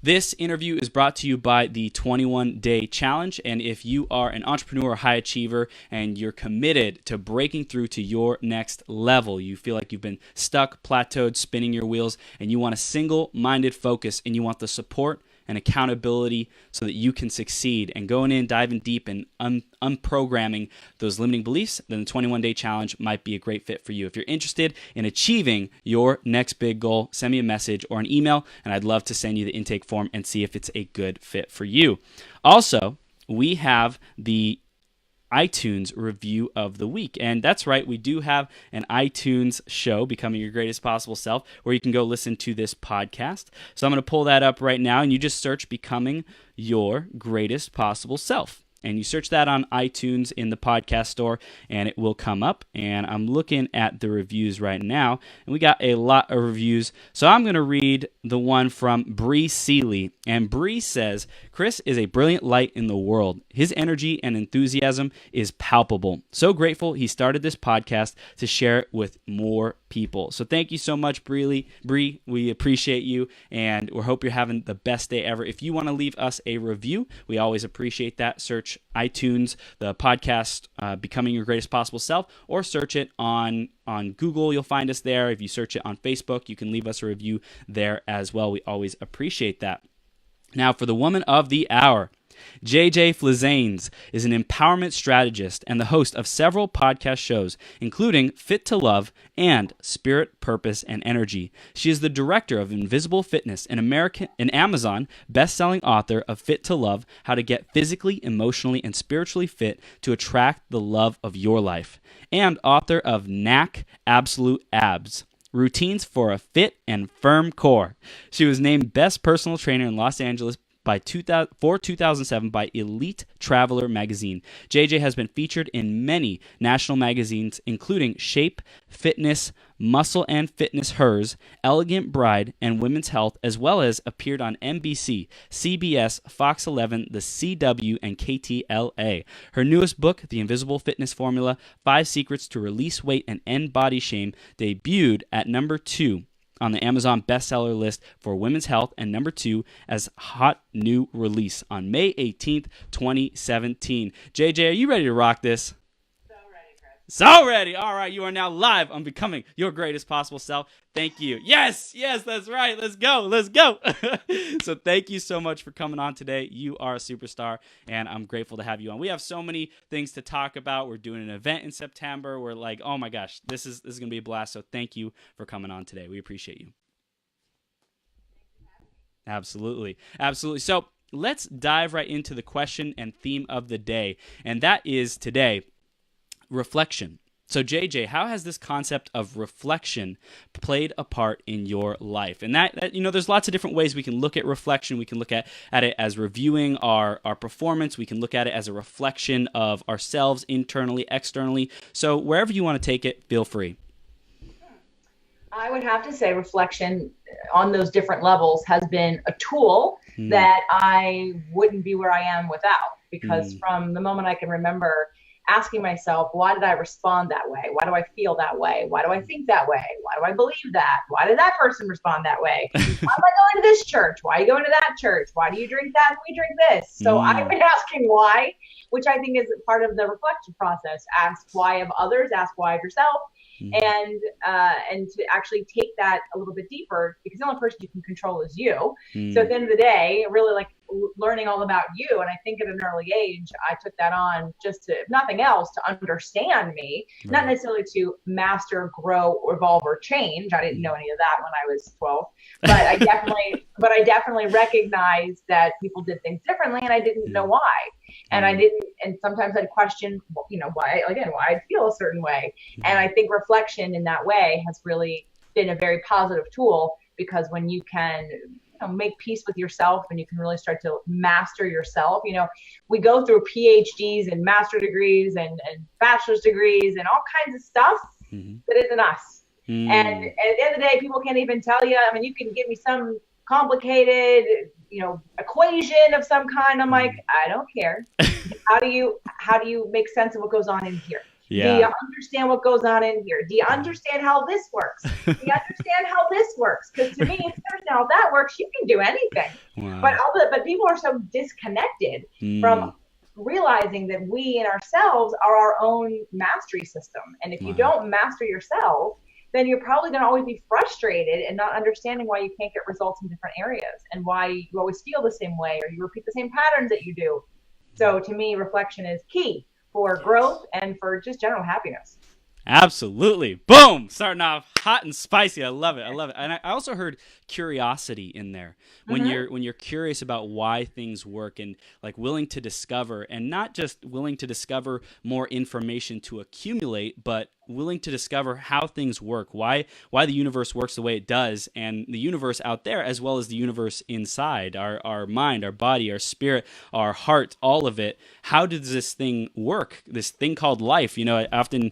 This interview is brought to you by the 21-Day Challenge, and if you are an entrepreneur or high achiever and you're committed to breaking through to your next level, you feel like you've been stuck, plateaued, spinning your wheels, and you want a single-minded focus, and you want the support and accountability so that you can succeed and going in, diving deep and unprogramming those limiting beliefs, then the 21-Day Challenge might be a great fit for you. If you're interested in achieving your next big goal, send me a message or an email, and I'd love to send you the intake form and see if it's a good fit for you. Also, we have the iTunes review of the week. And that's right, we do have an iTunes show, Becoming Your Greatest Possible Self, where you can go listen to this podcast. So I'm going to pull that up right now, and you just search Becoming Your Greatest Possible Self. And you search that on iTunes in the podcast store, and it will come up. And I'm looking at the reviews right now, and we got a lot of reviews. So I'm going to read the one from Bree Seeley. And Bree says, Chris is a brilliant light in the world. His energy and enthusiasm is palpable. So grateful he started this podcast to share it with more people. So thank you so much, Bree. We appreciate you, and we hope you're having the best day ever. If you want to leave us a review, we always appreciate that. Search iTunes, the podcast, Becoming Your Greatest Possible Self, or search it on Google. You'll find us there. If you search it on Facebook, you can leave us a review there as well. We always appreciate that. Now, for the woman of the hour, JJ Flizanes is an empowerment strategist and the host of several podcast shows, including Fit to Love and Spirit, Purpose, and Energy. She is the director of Invisible Fitness, an Amazon best-selling author of Fit to Love, How to Get Physically, Emotionally, and Spiritually Fit to Attract the Love of Your Life, and author of Knack Absolute Abs, Routines for a Fit and Firm Core. She was named Best Personal Trainer in Los Angeles for 2007 by Elite Traveler magazine. JJ has been featured in many national magazines, including Shape, Fitness, Muscle and Fitness, Hers, Elegant Bride, and Women's Health, as well as appeared on NBC, CBS, Fox 11, The CW, and KTLA. Her newest book, The Invisible Fitness Formula, 5 Secrets to Release Weight and End Body Shame, debuted at number 2 on the Amazon bestseller list for Women's Health, and number 2 as hot new release on May 18th, 2017. JJ, are you ready to rock this? So ready, Chris. So ready. All right, you are now live on Becoming Your Greatest Possible Self. Thank you. Yes, that's right. Let's go. So thank you so much for coming on today. You are a superstar, and I'm grateful to have you on. We have so many things to talk about. We're doing an event in September. We're like, oh my gosh, this is going to be a blast. So thank you for coming on today. We appreciate you. Absolutely. So let's dive right into the question and theme of the day, and that is today, reflection. So JJ, how has this concept of reflection played a part in your life? And that there's lots of different ways we can look at reflection. We can look at it as reviewing our performance. We can look at it as a reflection of ourselves internally, externally. So wherever you want to take it, feel free. I would have to say reflection on those different levels has been a tool that I wouldn't be where I am without, because from the moment I can remember asking myself, why did I respond that way? Why do I feel that way? Why do I think that way? Why do I believe that? Why did that person respond that way? Why am I going to this church? Why are you going to that church? Why do you drink that and we drink this? So I've been asking why, which I think is part of the reflection process. Ask why of others, ask why of yourself. And to actually take that a little bit deeper, because the only person you can control is you. So at the end of the day, really like learning all about you. And I think at an early age, I took that on just to, if nothing else, to understand me, not necessarily to master, grow, evolve, or change. I didn't know any of that when I was 12, but I definitely recognized that people did things differently, and I didn't know why. And and sometimes I'd question, why I'd feel a certain way. And I think reflection in that way has really been a very positive tool, because when you can make peace with yourself and you can really start to master yourself. We go through PhDs and master degrees and bachelor's degrees and all kinds of stuff that isn't us. And at the end of the day, people can't even tell you. I mean, you can give me some complicated, equation of some kind. I'm like, I don't care. How do you make sense of what goes on in here? Yeah. Do you understand what goes on in here? Do you understand how this works? Do you understand how this works? Because to me, if you understand how that works, you can do anything. Wow. But people are so disconnected from realizing that we in ourselves are our own mastery system. And if you don't master yourself, then you're probably going to always be frustrated and not understanding why you can't get results in different areas and why you always feel the same way or you repeat the same patterns that you do. So to me, reflection is key for growth and for just general happiness. Absolutely. Boom. Starting off hot and spicy. I love it. I love it. And I also heard curiosity in there. When you're curious about why things work and like willing to discover, and not just willing to discover more information to accumulate, but willing to discover how things work, why the universe works the way it does, and the universe out there as well as the universe inside, our mind, our body, our spirit, our heart, all of it. How does this thing work? This thing called life. You know, I often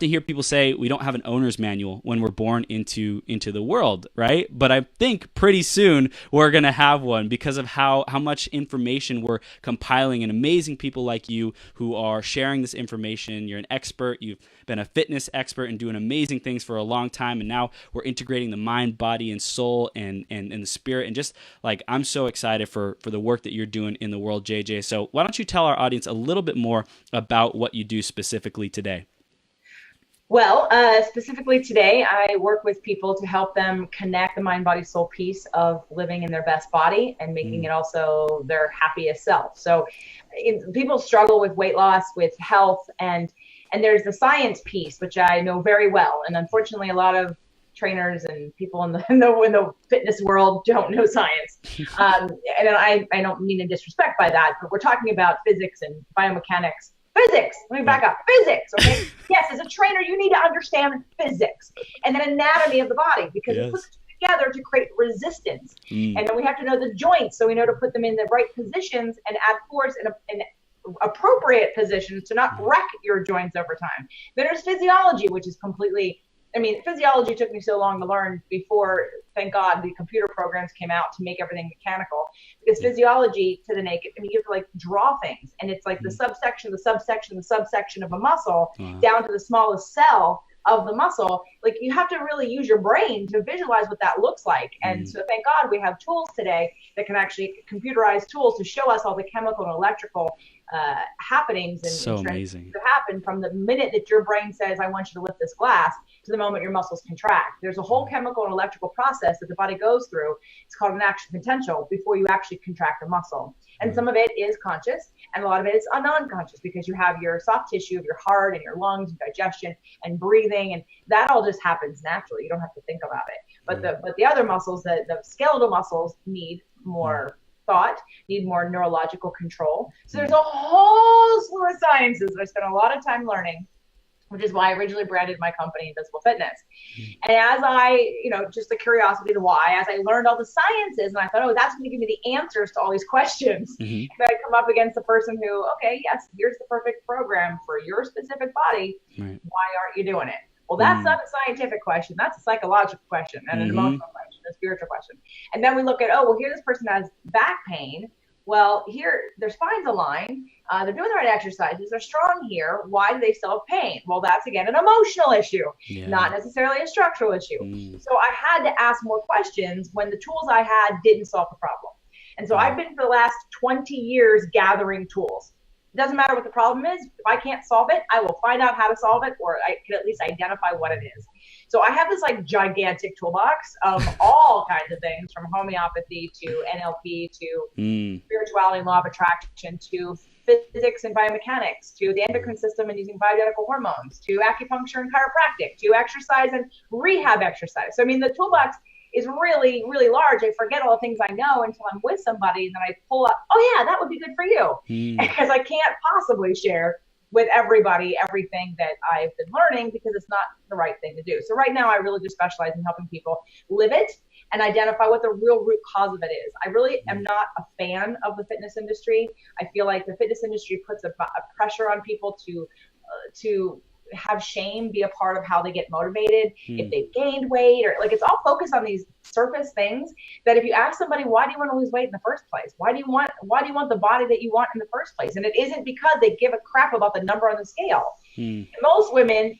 hear people say we don't have an owner's manual when we're born into the world, right? But I think pretty soon we're going to have one because of how much information we're compiling, and amazing people like you who are sharing this information. You're an expert. You've been a fitness expert and doing amazing things for a long time, and now we're integrating the mind, body, and soul and the spirit. And just like, I'm so excited for the work that you're doing in the world, JJ. So why don't you tell our audience a little bit more about what you do specifically today? Well, specifically today, I work with people to help them connect the mind, body, soul piece of living in their best body and making it also their happiest self. So people struggle with weight loss, with health, and there's the science piece, which I know very well. And unfortunately, a lot of trainers and people in the fitness world don't know science. And I don't mean to disrespect by that, but we're talking about physics and biomechanics. Physics. Let me back up. Physics. Okay. Yes, as a trainer, you need to understand physics and then anatomy of the body, because it puts together to create resistance. And then we have to know the joints, so we know to put them in the right positions and add force in appropriate positions to not wreck your joints over time. Then there's physiology, which is completely, physiology took me so long to learn before, thank God, the computer programs came out to make everything mechanical. Because physiology to the naked, you have to like draw things, and it's like the subsection of a muscle down to the smallest cell of the muscle. Like, you have to really use your brain to visualize what that looks like. And so thank God we have tools today that can actually, computerized tools to show us all the chemical and electrical happenings and amazing that happen from the minute that your brain says, I want you to lift this glass, to the moment your muscles contract. There's a whole chemical and electrical process that the body goes through. It's called an action potential before you actually contract a muscle. And some of it is conscious, and a lot of it is non-conscious, because you have your soft tissue of your heart and your lungs and digestion and breathing, and that all just happens naturally. You don't have to think about it. But the other muscles, the skeletal muscles, need more thought, need more neurological control. So there's a whole slew of sciences that I spent a lot of time learning, which is why I originally branded my company Invisible Fitness. And as I, just the curiosity, the why, as I learned all the sciences, and I thought, that's going to give me the answers to all these questions. And I come up against the person who, okay, yes, here's the perfect program for your specific body. Why aren't you doing it? Well, that's not a scientific question. That's a psychological question and an emotional question, a spiritual question. And then we look at, here this person has back pain. Well, here their spine's aligned. They're doing the right exercises. They're strong here. Why do they still have pain? Well, that's, again, an emotional issue, not necessarily a structural issue. So I had to ask more questions when the tools I had didn't solve the problem. And so I've been for the last 20 years gathering tools. It doesn't matter what the problem is. If I can't solve it, I will find out how to solve it, or I can at least identify what it is. So I have this like gigantic toolbox of all kinds of things, from homeopathy to NLP to spirituality and law of attraction to physics and biomechanics to the endocrine system and using bioidentical hormones to acupuncture and chiropractic to exercise and rehab exercise. So, the toolbox is really, really large. I forget all the things I know until I'm with somebody, and then I pull up, that would be good for you. Because I can't possibly share with everybody everything that I've been learning, because it's not the right thing to do. So right now I really just specialize in helping people live it and identify what the real root cause of it is. I really am not a fan of the fitness industry. I feel like the fitness industry puts a pressure on people to have shame be a part of how they get motivated, if they've gained weight, or like, it's all focused on these surface things that if you ask somebody, why do you want to lose weight in the first place? Why do you want the body that you want in the first place? And it isn't because they give a crap about the number on the scale. Most women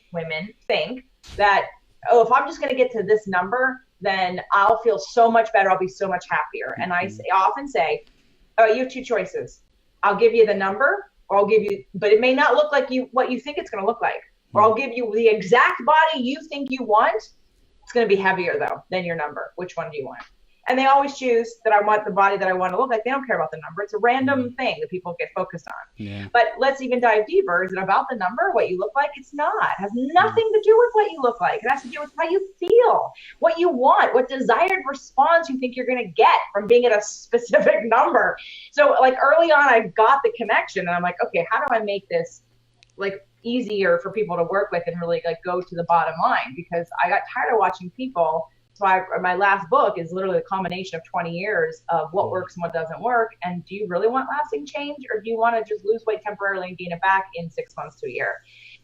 think that, oh, if I'm just going to get to this number, then I'll feel so much better. I'll be so much happier. And I often say, oh, you have two choices. I'll give you the number, or I'll give you, but it may not look like what you think it's going to look like. Or I'll give you the exact body you think you want. It's going to be heavier though than your number. Which one do you want? And they always choose that I want the body that I want to look like. They don't care about the number. It's a random thing that people get focused on. Yeah. But let's even dive deeper. Is it about the number, what you look like? It's not. It has nothing to do with what you look like. It has to do with how you feel, what you want, what desired response you think you're going to get from being at a specific number. So like early on, I got the connection, and I'm like, okay, how do I make this like easier for people to work with and really like go to the bottom line? Because I got tired of watching people. So my last book is literally a combination of 20 years of what works and what doesn't work. And do you really want lasting change, or do you want to just lose weight temporarily and gain it back in 6 months to a year?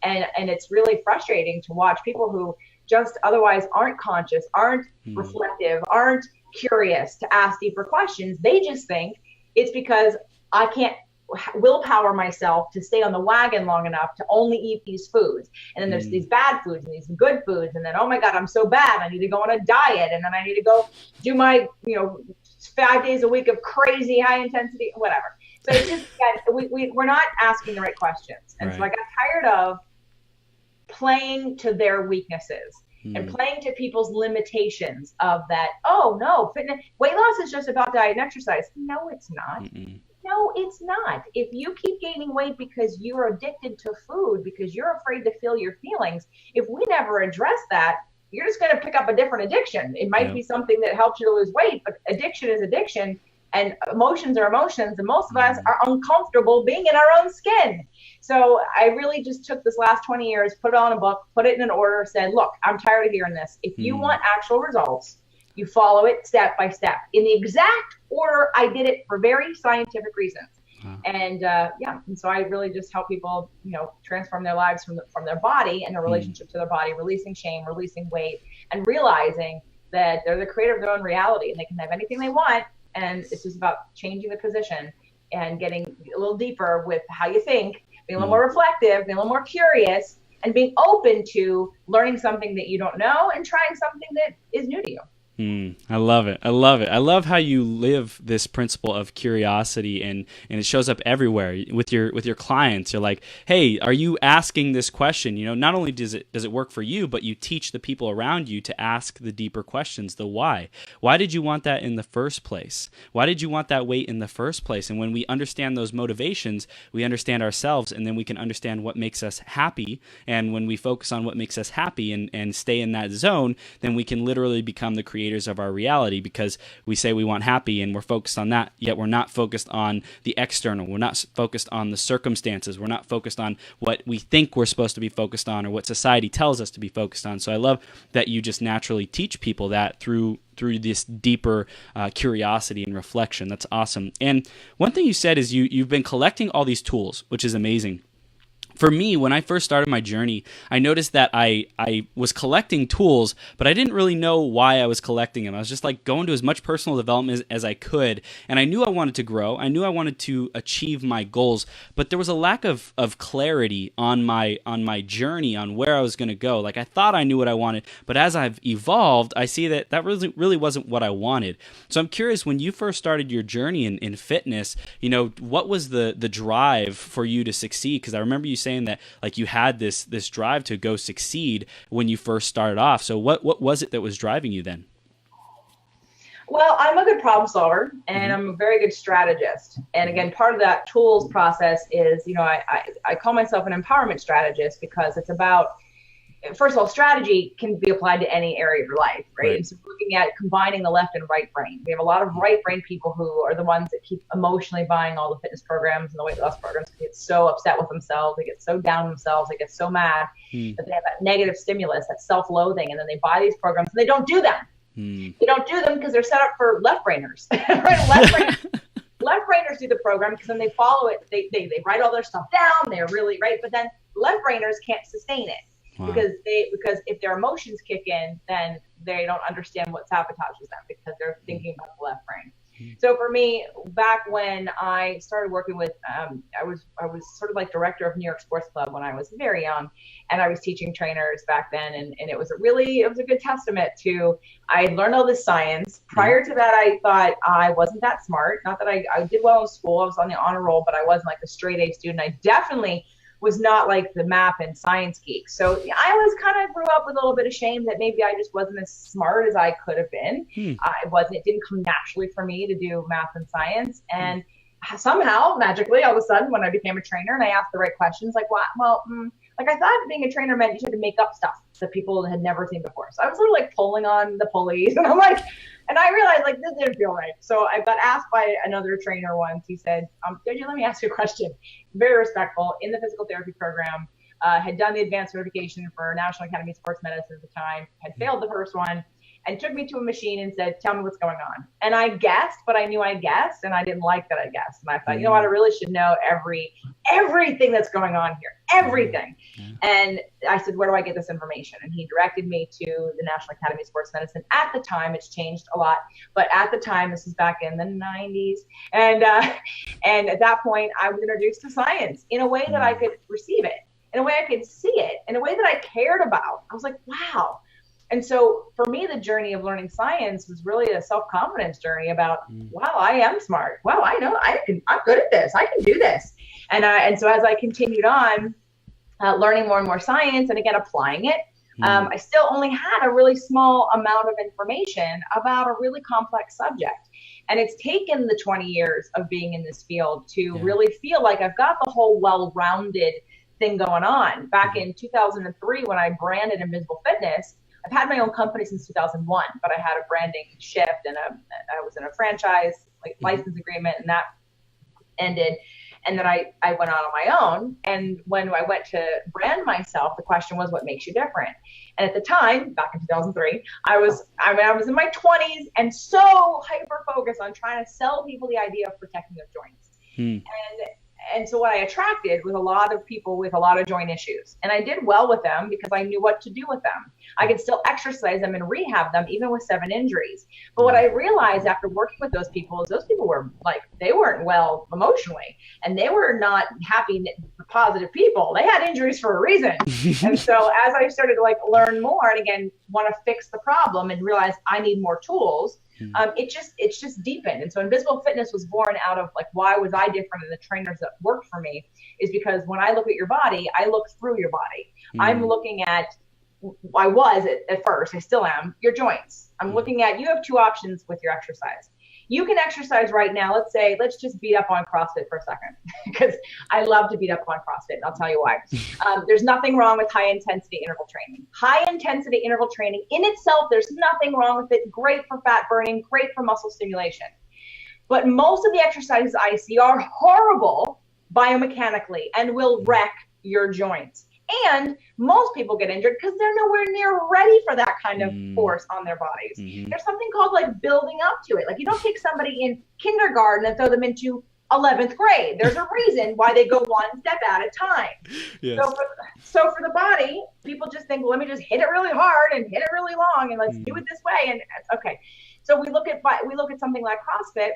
And it's really frustrating to watch people who just otherwise aren't conscious, aren't reflective, aren't curious to ask deeper questions. They just think it's because I can't willpower myself to stay on the wagon long enough to only eat these foods. And then there's these bad foods and these good foods. And then, oh my God, I'm so bad. I need to go on a diet. And then I need to go do my, 5 days a week of crazy high intensity, whatever. So it's just, we're not asking the right questions. And so I got tired of playing to their weaknesses and playing to people's limitations of that. Oh no, weight loss is just about diet and exercise. No, it's not. No, it's not. If you keep gaining weight because you're addicted to food, because you're afraid to feel your feelings, if we never address that, you're just going to pick up a different addiction. It might be something that helps you to lose weight, but addiction is addiction, and emotions are emotions. And most of us are uncomfortable being in our own skin. So I really just took this last 20 years, put it on a book, put it in an order, said, look, I'm tired of hearing this. If you want actual results, you follow it step by step in the exact order I did it for very scientific reasons. And and so I really just help people, transform their lives from their body and their relationship to their body, releasing shame, releasing weight, and realizing that they're the creator of their own reality and they can have anything they want. And it's just about changing the position and getting a little deeper with how you think, being a little more reflective, being a little more curious, and being open to learning something that you don't know and trying something that is new to you. I love it. I love it. I love how you live this principle of curiosity, and it shows up everywhere with your clients. You're like, hey, are you asking this question? Not only does it work for you, but you teach the people around you to ask the deeper questions, the why. Why did you want that in the first place? Why did you want that weight in the first place? And when we understand those motivations, we understand ourselves, and then we can understand what makes us happy. And when we focus on what makes us happy and stay in that zone, then we can literally become the creators of our reality, because we say we want happy and we're focused on that, yet we're not focused on the external. We're not focused on the circumstances. We're not focused on what we think we're supposed to be focused on or what society tells us to be focused on. So I love that you just naturally teach people that through this deeper curiosity and reflection. That's awesome. And one thing you said is you've been collecting all these tools, which is amazing. For me, when I first started my journey, I noticed that I was collecting tools, but I didn't really know why I was collecting them. I was just like going to as much personal development as I could, and I knew I wanted to grow. I knew I wanted to achieve my goals, but there was a lack of clarity on my journey on where I was going to go. Like I thought I knew what I wanted, but as I've evolved, I see that really wasn't what I wanted. So I'm curious, when you first started your journey in fitness, what was the drive for you to succeed? Because I remember you saying that like you had this drive to go succeed when you first started off. So what was it that was driving you then? Well, I'm a good problem solver and I'm a very good strategist. And again, part of that tools process is, I call myself an empowerment strategist because it's about, first of all, strategy can be applied to any area of your life, right? And so looking at combining the left and right brain. We have a lot of right brain people who are the ones that keep emotionally buying all the fitness programs and the weight loss programs. They get so upset with themselves. They get so down themselves. They get so mad that they have that negative stimulus, that self-loathing, and then they buy these programs and they don't do them. They don't do them because they're set up for left brainers, right? Left brainers brainers do the program because then they follow it. They write all their stuff down. They're really right. But then left brainers can't sustain it. Wow. Because if their emotions kick in, then they don't understand what sabotages them because they're thinking about the left brain. So for me, back when I started working with, I was sort of like director of New York Sports Club when I was very young, and I was teaching trainers back then, and it was a good testament to, I had learned all this science. Prior to that, I thought I wasn't that smart. Not that I did well in school. I was on the honor roll, but I wasn't like a straight A student. I definitely was not like the math and science geek. So I grew up with a little bit of shame that maybe I just wasn't as smart as I could have been. It didn't come naturally for me to do math and science. And somehow, magically, all of a sudden, when I became a trainer and I asked the right questions, like, like I thought being a trainer meant you had to make up stuff that people had never seen before. So I was sort of like pulling on the pulleys, and and I realized like this didn't feel right. So I got asked by another trainer once. He said, "Deji, let me ask you a question." Very respectful, in the physical therapy program, had done the advanced certification for National Academy of Sports Medicine at the time, had failed the first one, and took me to a machine and said, "Tell me what's going on." And I guessed, but I knew I guessed, and I didn't like that I guessed. And I thought, you know what, I really should know everything that's going on here, everything. And I said, where do I get this information? And he directed me to the National Academy of Sports Medicine. At the time, it's changed a lot, but at the time, this was back in the 90s. And at that point, I was introduced to science in a way that I could receive it, in a way I could see it, in a way that I cared about. I was like, wow. And so for me, the journey of learning science was really a self-confidence journey about, wow, I am smart. Wow, I know I'm good at this. I can do this. And so as I continued on learning more and more science and again, applying it, I still only had a really small amount of information about a really complex subject. And it's taken the 20 years of being in this field to really feel like I've got the whole well-rounded thing going on. Back in 2003, when I branded Invisible Fitness, I've had my own company since 2001, but I had a branding shift and I was in a franchise license agreement, and that ended. And then I went out on my own. And when I went to brand myself, the question was, what makes you different? And at the time, back in 2003, I was in my 20s and so hyper focused on trying to sell people the idea of protecting their joints. And so what I attracted was a lot of people with a lot of joint issues. And I did well with them because I knew what to do with them. I could still exercise them and rehab them even with 7 injuries. But what I realized after working with those people is those people were they weren't well emotionally, and they were not happy, positive people. They had injuries for a reason. And so as I started to learn more and again, want to fix the problem and realize I need more tools, it's just deepened. And so Invisible Fitness was born out of why was I different than the trainers that worked for me, is because when I look at your body, I look through your body. I'm looking at, I was at first, I still am, your joints. I'm looking at, you have 2 options with your exercise. You can exercise right now. Let's just beat up on CrossFit for a second, because I love to beat up on CrossFit. And I'll tell you why. There's nothing wrong with high intensity interval training. High intensity interval training in itself, there's nothing wrong with it. Great for fat burning, great for muscle stimulation. But most of the exercises I see are horrible biomechanically and will wreck your joints. And most people get injured because they're nowhere near ready for that kind of force on their bodies. There's something called building up to it. You don't take somebody in kindergarten and throw them into 11th grade. There's a reason why they go one step at a time. Yes. So for the body, people just think, well, let me just hit it really hard and hit it really long and let's do it this way. And okay. So we look at something like CrossFit,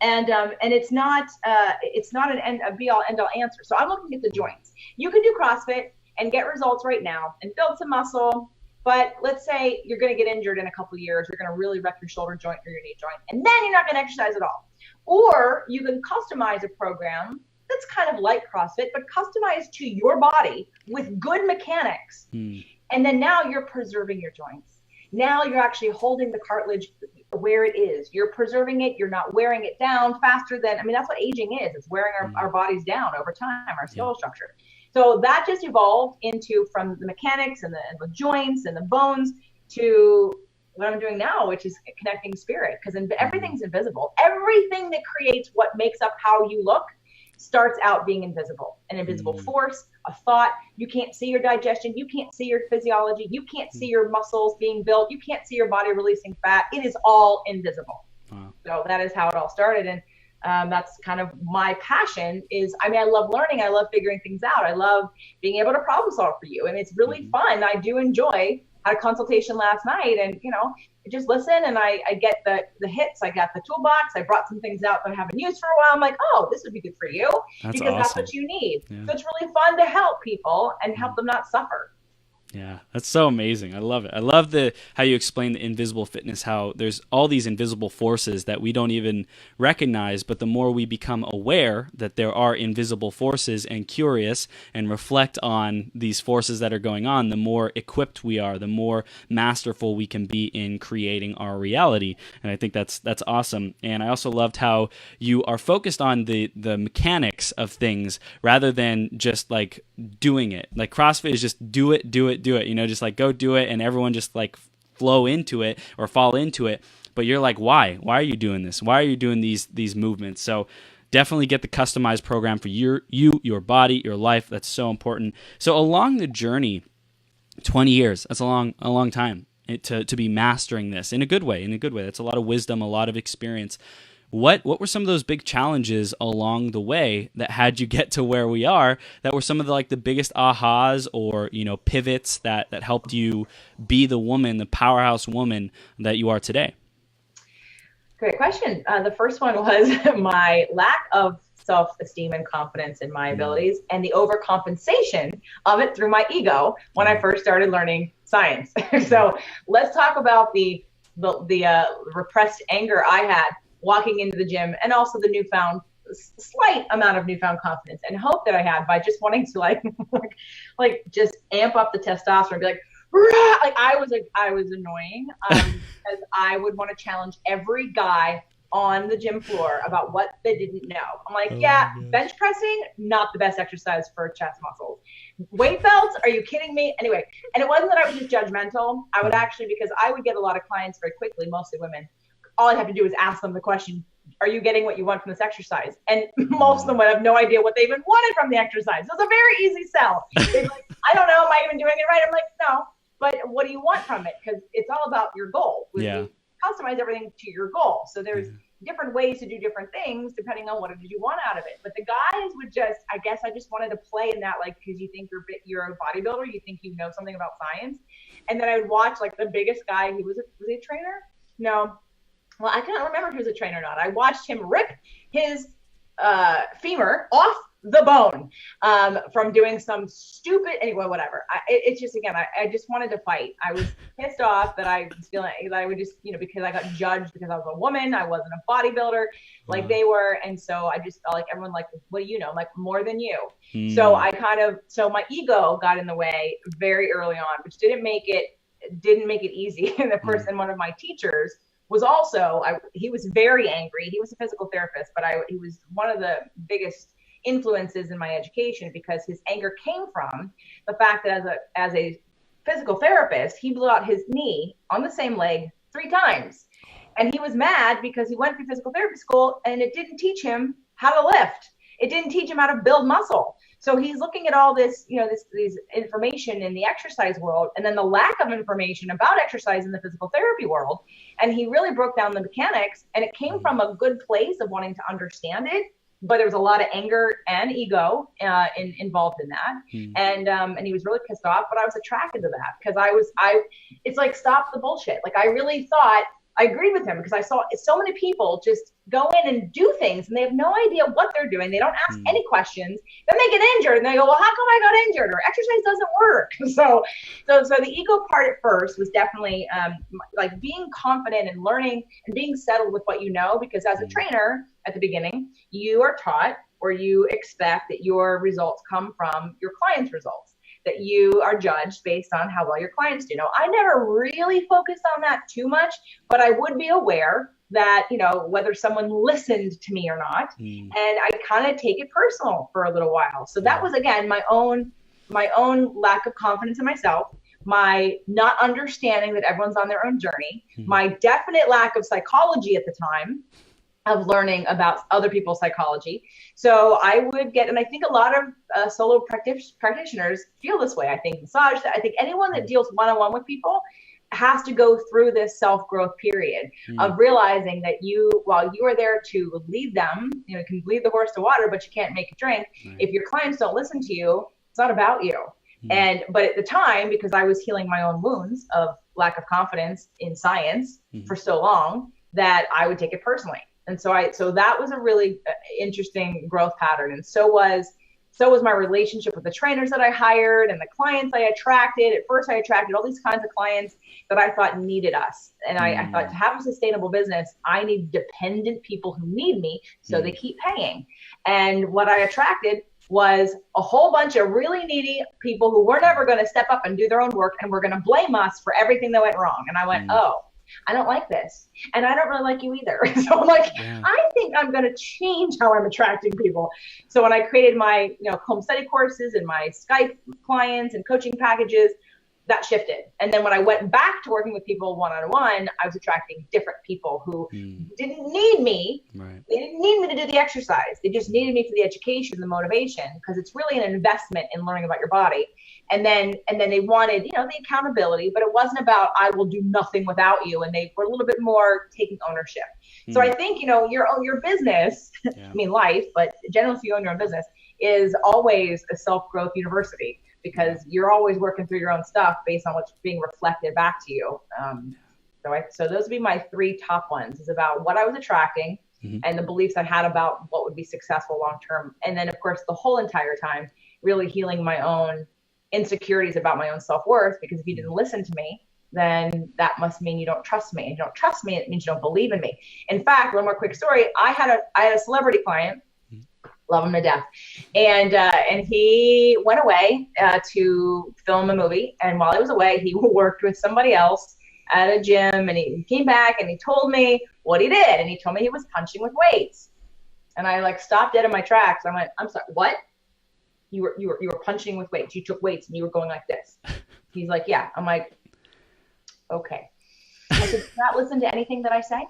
and it's not a be all end all answer. So I'm looking at the joints. You can do CrossFit and get results right now and build some muscle, but let's say you're going to get injured in a couple of years. You're going to really wreck your shoulder joint or your knee joint, and then you're not going to exercise at all. Or you can customize a program that's kind of like CrossFit, but customized to your body with good mechanics. And then now you're preserving your joints. Now you're actually holding the cartilage where it is. You're preserving it. You're not wearing it down faster than, that's what aging is. It's wearing our bodies down over time, our skeletal structure. So that just evolved into, from the mechanics and the joints and the bones, to what I'm doing now, which is connecting spirit, because everything's invisible. Everything that creates what makes up how you look starts out being invisible. An invisible force, a thought. You can't see your digestion. You can't see your physiology. You can't see your muscles being built. You can't see your body releasing fat. It is all invisible. Wow. So that is how it all started. And That's kind of my passion is, I mean, I love learning. I love figuring things out. I love being able to problem solve for you. And it's really fun. I do enjoy. Had a consultation last night and, I just listen and I get the hits. I got the toolbox. I brought some things out that I haven't used for a while. I'm like, oh, this would be good for you because that's what you need. Yeah. So it's really fun to help people and help them not suffer. Yeah, that's so amazing. I love it. I love how you explain the invisible fitness, how there's all these invisible forces that we don't even recognize, but the more we become aware that there are invisible forces and curious and reflect on these forces that are going on, the more equipped we are, the more masterful we can be in creating our reality. And I think that's awesome. And I also loved how you are focused on the mechanics of things rather than just like doing it. Like CrossFit is just do it, just like go do it and everyone just like flow into it or fall into it. But you're like, why are you doing this? Why are you doing these movements? So definitely get the customized program for your body, your life. That's so important. So along the journey, 20 years, that's a long time to be mastering this in a good way. That's a lot of wisdom, a lot of experience. What were some of those big challenges along the way that had you get to where we are, that were some of the biggest ahas or, pivots that helped you be the powerhouse woman that you are today? Great question. The first one was my lack of self-esteem and confidence in my abilities and the overcompensation of it through my ego when I first started learning science. So let's talk about the repressed anger I had walking into the gym, and also the slight amount of newfound confidence and hope that I had by just wanting to just amp up the testosterone and be like, rah! I was annoying because I would want to challenge every guy on the gym floor about what they didn't know. I'm like, bench pressing, not the best exercise for chest muscles. Weight belts, are you kidding me? Anyway, and it wasn't that I was just judgmental. I would actually, because I would get a lot of clients very quickly, mostly women. All I have to do is ask them the question, are you getting what you want from this exercise? And most of them would have no idea what they even wanted from the exercise. So it's a very easy sell. They're like, I don't know, am I even doing it right? I'm like, no, but what do you want from it? Because it's all about your goal. You customize everything to your goal. So there's different ways to do different things depending on what did you want out of it. But the guys would just, I guess I just wanted to play in that, because you think you're a bodybuilder, you think you know something about science. And then I would watch the biggest guy, was he a trainer? No. Well, I can't remember if he was a trainer or not. I watched him rip his femur off the bone from doing some stupid, anyway, whatever. It's just, again, I just wanted to fight. I was pissed off that I was feeling that I would just, because I got judged because I was a woman. I wasn't a bodybuilder like they were. And so I just felt like everyone what do you know? More than you. So so my ego got in the way very early on, which didn't make it easy. And one of my teachers was also, he was very angry. He was a physical therapist, but he was one of the biggest influences in my education because his anger came from the fact that as a physical therapist, he blew out his knee on the same leg 3 times. And he was mad because he went through physical therapy school and it didn't teach him how to lift. It didn't teach him how to build muscle. So he's looking at all this, this information in the exercise world, and then the lack of information about exercise in the physical therapy world. And he really broke down the mechanics, and it came from a good place of wanting to understand it, but there was a lot of anger and ego involved in that. And he was really pissed off, but I was attracted to that because it's like, stop the bullshit. I really thought, I agreed with him because I saw so many people just go in and do things and they have no idea what they're doing. They don't ask any questions. Then they get injured and they go, well, how come I got injured? Or exercise doesn't work. So the ego part at first was definitely being confident and learning and being settled with what you know, because as a trainer at the beginning, you are taught or you expect that your results come from your clients' results, that you are judged based on how well your clients do. Now, I never really focused on that too much, but I would be aware that, whether someone listened to me or not, and I kind of take it personal for a little while. So that was, again, my own lack of confidence in myself, my not understanding that everyone's on their own journey, my definite lack of psychology at the time, of learning about other people's psychology. So I would get, and I think a lot of solo practitioners feel this way. I think anyone that deals one-on-one with people has to go through this self-growth period of realizing that while you are there to lead them, you can lead the horse to water, but you can't make it drink. Right. If your clients don't listen to you, it's not about you. But at the time, because I was healing my own wounds of lack of confidence in science for so long, that I would take it personally. And so that was a really interesting growth pattern. And so was my relationship with the trainers that I hired and the clients I attracted. At first, I attracted all these kinds of clients that I thought needed us. And I thought, to have a sustainable business, I need dependent people who need me, so they keep paying. And what I attracted was a whole bunch of really needy people who were never going to step up and do their own work, and were going to blame us for everything that went wrong. And I went, oh, I don't like this. And I don't really like you either. So I'm like, I think I'm going to change how I'm attracting people. So when I created my, home study courses and my Skype clients and coaching packages, that shifted. And then when I went back to working with people one-on-one, I was attracting different people who didn't need me. Right. They didn't need me to do the exercise. They just needed me for the education, the motivation, because it's really an investment in learning about your body. And then they wanted, the accountability, but it wasn't about, I will do nothing without you. And they were a little bit more taking ownership. So I think, your business, I mean, life, but generally if you own your own business, is always a self-growth university, because you're always working through your own stuff based on what's being reflected back to you. So those would be my three top ones, is about what I was attracting and the beliefs I had about what would be successful long-term. And then of course, the whole entire time, really healing my own insecurities about my own self-worth, because if you didn't listen to me, then that must mean you don't trust me. And you don't trust me, it means you don't believe in me. In fact, one more quick story. I had a celebrity client, love him to death. And he went away to film a movie. And while he was away, he worked with somebody else at a gym, and he came back and he told me what he did. And he told me he was punching with weights. And I stopped dead in my tracks. I went, I'm sorry, what? You were punching with weights. You took weights and you were going like this. He's like, yeah. I'm like, okay. I said, "Did not listen to anything that I say?"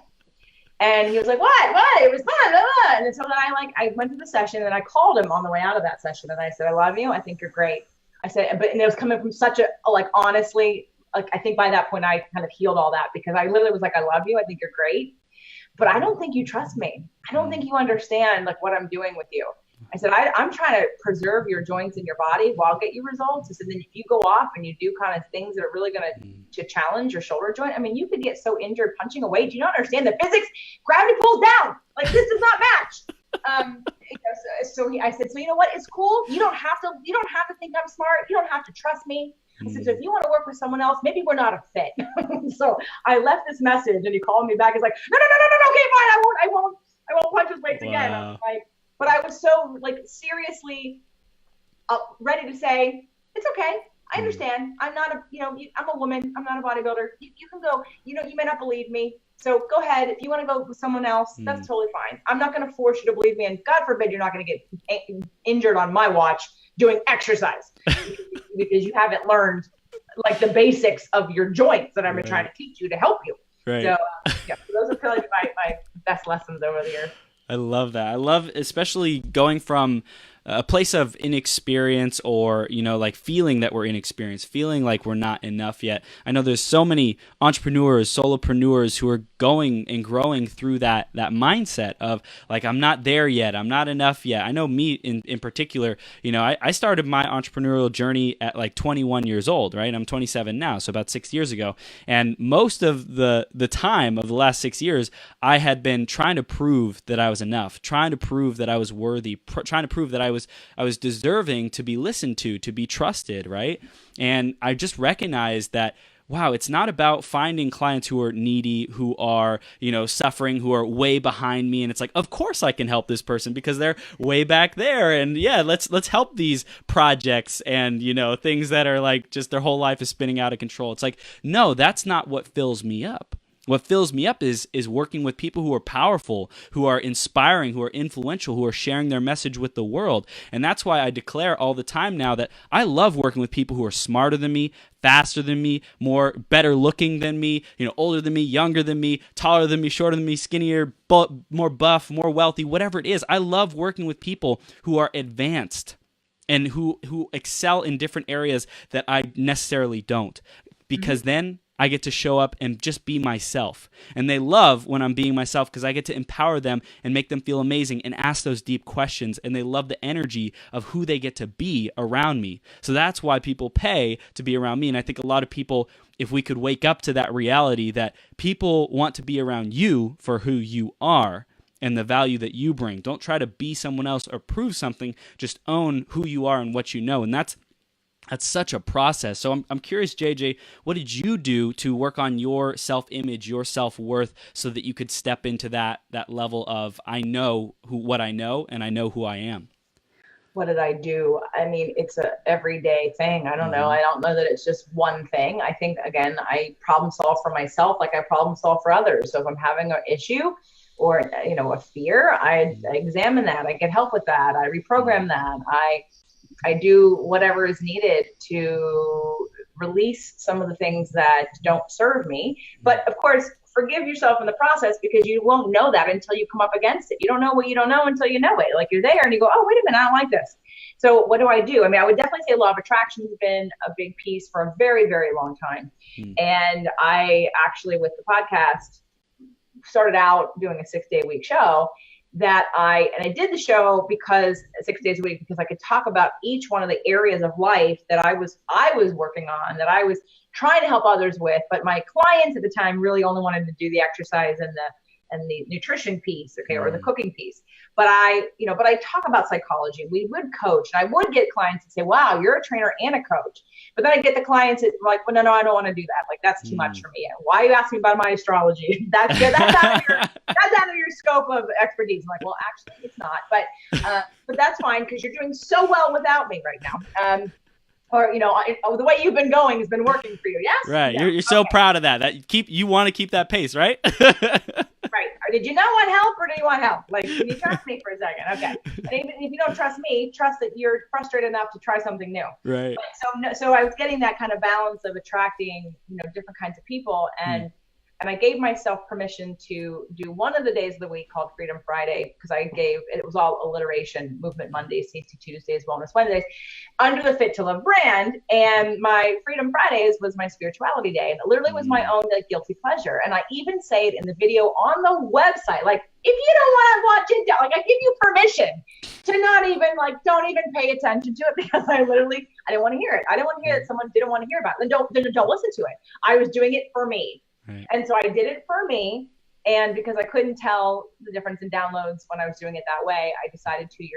And he was like, what? It was fun. Blah, blah. And so then I went to the session, and I called him on the way out of that session. And I said, I love you. I think you're great. I said, and it was coming from such honestly, I think by that point I kind of healed all that, because I literally was like, I love you. I think you're great, but I don't think you trust me. I don't think you understand what I'm doing with you. I said, I'm trying to preserve your joints in your body while get you results. I said, then if you go off and you do kind of things that are really going to challenge your shoulder joint, I mean, you could get so injured punching a weight. Do you not understand the physics? Gravity pulls down. This does not match. I said, so you know what? It's cool. You don't have to think I'm smart. You don't have to trust me. I said, so if you want to work with someone else, maybe we're not a fit. So I left this message, and he called me back. He's like, no, okay, fine. I won't punch his weights again. I was like, but I was so seriously ready to say, it's okay. I understand. I'm not I'm a woman. I'm not a bodybuilder. You can go, you may not believe me. So go ahead. If you want to go with someone else, that's totally fine. I'm not going to force you to believe me. And God forbid, you're not going to get injured on my watch doing exercise because you haven't learned the basics of your joints that I'm trying to teach you to help you. Right. So those are probably my best lessons over the years. I love that. I love especially going from a place of inexperience, or feeling that we're inexperienced, feeling like we're not enough yet. I know there's so many entrepreneurs, solopreneurs who are going and growing through that mindset of I'm not there yet, I'm not enough yet. I know me in particular, I started my entrepreneurial journey at 21 years old, right? I'm 27 now, so about 6 years ago. And most of the time of the last 6 years, I had been trying to prove that I was enough, trying to prove that I was worthy, trying to prove that I was deserving to be listened to be trusted, right? And I just recognized that, wow, it's not about finding clients who are needy, who are, suffering, who are way behind me. And it's of course I can help this person because they're way back there. And yeah, let's help these projects and, things that are just their whole life is spinning out of control. It's no, that's not what fills me up. What fills me up is working with people who are powerful, who are inspiring, who are influential, who are sharing their message with the world. And that's why I declare all the time now that I love working with people who are smarter than me, faster than me, better looking than me, older than me, younger than me, taller than me, shorter than me, skinnier, more buff, more wealthy, whatever it is. I love working with people who are advanced and who excel in different areas that I necessarily don't, because then I get to show up and just be myself. And they love when I'm being myself because I get to empower them and make them feel amazing and ask those deep questions. And they love the energy of who they get to be around me. So that's why people pay to be around me. And I think a lot of people, if we could wake up to that reality that people want to be around you for who you are and the value that you bring. Don't try to be someone else or prove something. Just own who you are and what you know. And that's such a process. So I'm curious, JJ, what did you do to work on your self-image, your self-worth, so that you could step into that level of I know what I know and I know who I am? What did I do? I mean, it's a everyday thing. I don't know. I don't know that it's just one thing. I think, again, I problem solve for myself like I problem solve for others. So if I'm having an issue or, a fear, I examine that. I get help with that. I reprogram that. I do whatever is needed to release some of the things that don't serve me. But of course, forgive yourself in the process because you won't know that until you come up against it. You don't know what you don't know until you know it. Like you're there and you go, oh, wait a minute, I don't like this. So what do? I mean, I would definitely say law of attraction has been a big piece for a very, very long time. And I actually, with the podcast, started out doing a 6-day-a-week show. I did the show because 6 days a week, because I could talk about each one of the areas of life that I was working on, that I was trying to help others with. But my clients at the time really only wanted to do the exercise and the nutrition piece, or the cooking piece. But I talk about psychology. We would coach, and I would get clients to say, wow, you're a trainer and a coach. But then I get the clients that were like, well, no, I don't want to do that. Like, that's too much for me. Why are you asking about my astrology? That's out of your scope of expertise. I'm like, well, actually it's not, but that's fine. Cause you're doing so well without me right now. The way you've been going has been working for you. Yes. Right. Yeah. You're so proud of that. You want to keep that pace, right? Right. Or did you not want help, or do you want help? Like, can you trust me for a second? Okay. And even if you don't trust me, trust that you're frustrated enough to try something new. Right. So I was getting that kind of balance of attracting, different kinds of people, and I gave myself permission to do one of the days of the week called Freedom Friday, because it was all alliteration, Movement Mondays, CT Tuesdays, Wellness Wednesdays, under the Fit to Love brand. And my Freedom Fridays was my spirituality day. And it literally was my own guilty pleasure. And I even say it in the video on the website, like, if you don't want to watch it, like, I give you permission to not even, don't even pay attention to it, because I didn't want to hear it. I didn't want to hear that someone didn't want to hear about it. Then don't listen to it. I was doing it for me. Right. And so I did it for me. And because I couldn't tell the difference in downloads when I was doing it that way, I decided 2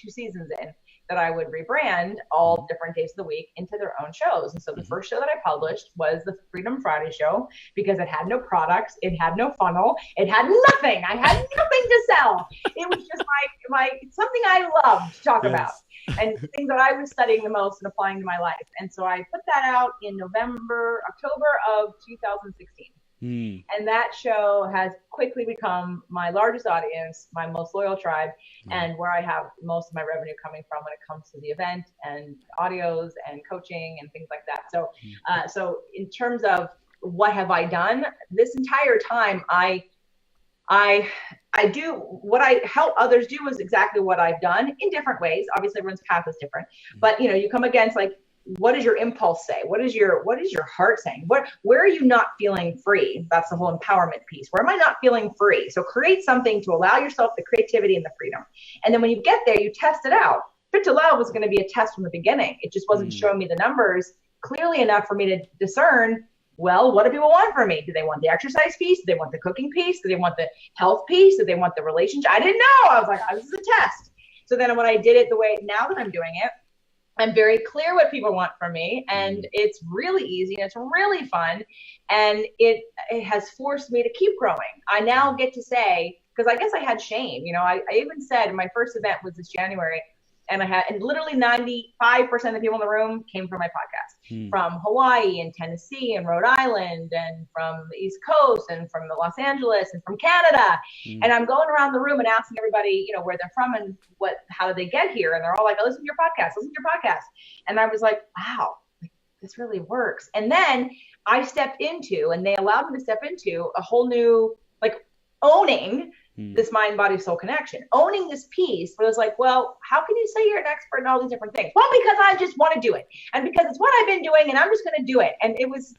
seasons in, that I would rebrand all different days of the week into their own shows. And so the first show that I published was the Freedom Friday show, because it had no products, it had no funnel, it had nothing. I had nothing to sell. It was just my something I loved to talk about, and things that I was studying the most and applying to my life. And so I put that out in October of 2016. And that show has quickly become my largest audience, my most loyal tribe, and where I have most of my revenue coming from when it comes to the event and audios and coaching and things like that. So in terms of what have I done this entire time, I do what I help others do is exactly what I've done in different ways. Obviously, everyone's path is different, but you come against, like, what does your impulse say? What is your heart saying? Where are you not feeling free? That's the whole empowerment piece. Where am I not feeling free? So create something to allow yourself the creativity and the freedom. And then when you get there, you test it out. Fit to Love was going to be a test from the beginning. It just wasn't showing me the numbers clearly enough for me to discern, well, what do people want from me? Do they want the exercise piece? Do they want the cooking piece? Do they want the health piece? Do they want the relationship? I didn't know. I was like, oh, this is a test. So then when I did it the way now that I'm doing it, I'm very clear what people want from me, and it's really easy and it's really fun, and it has forced me to keep growing. I now get to say, because I guess I had shame, I even said my first event was this January, and literally 95% of the people in the room came from my podcast, from Hawaii and Tennessee and Rhode Island, and from the East Coast, and from Los Angeles, and from Canada. And I'm going around the room and asking everybody, where they're from and how did they get here? And they're all like, oh, listen to your podcast. And I was like, wow, this really works. And then I stepped into, and they allowed me to step into a whole new, owning this mind, body, soul connection, owning this piece where it's like, well, how can you say you're an expert in all these different things? Well, because I just want to do it. And because it's what I've been doing and I'm just going to do it. And it was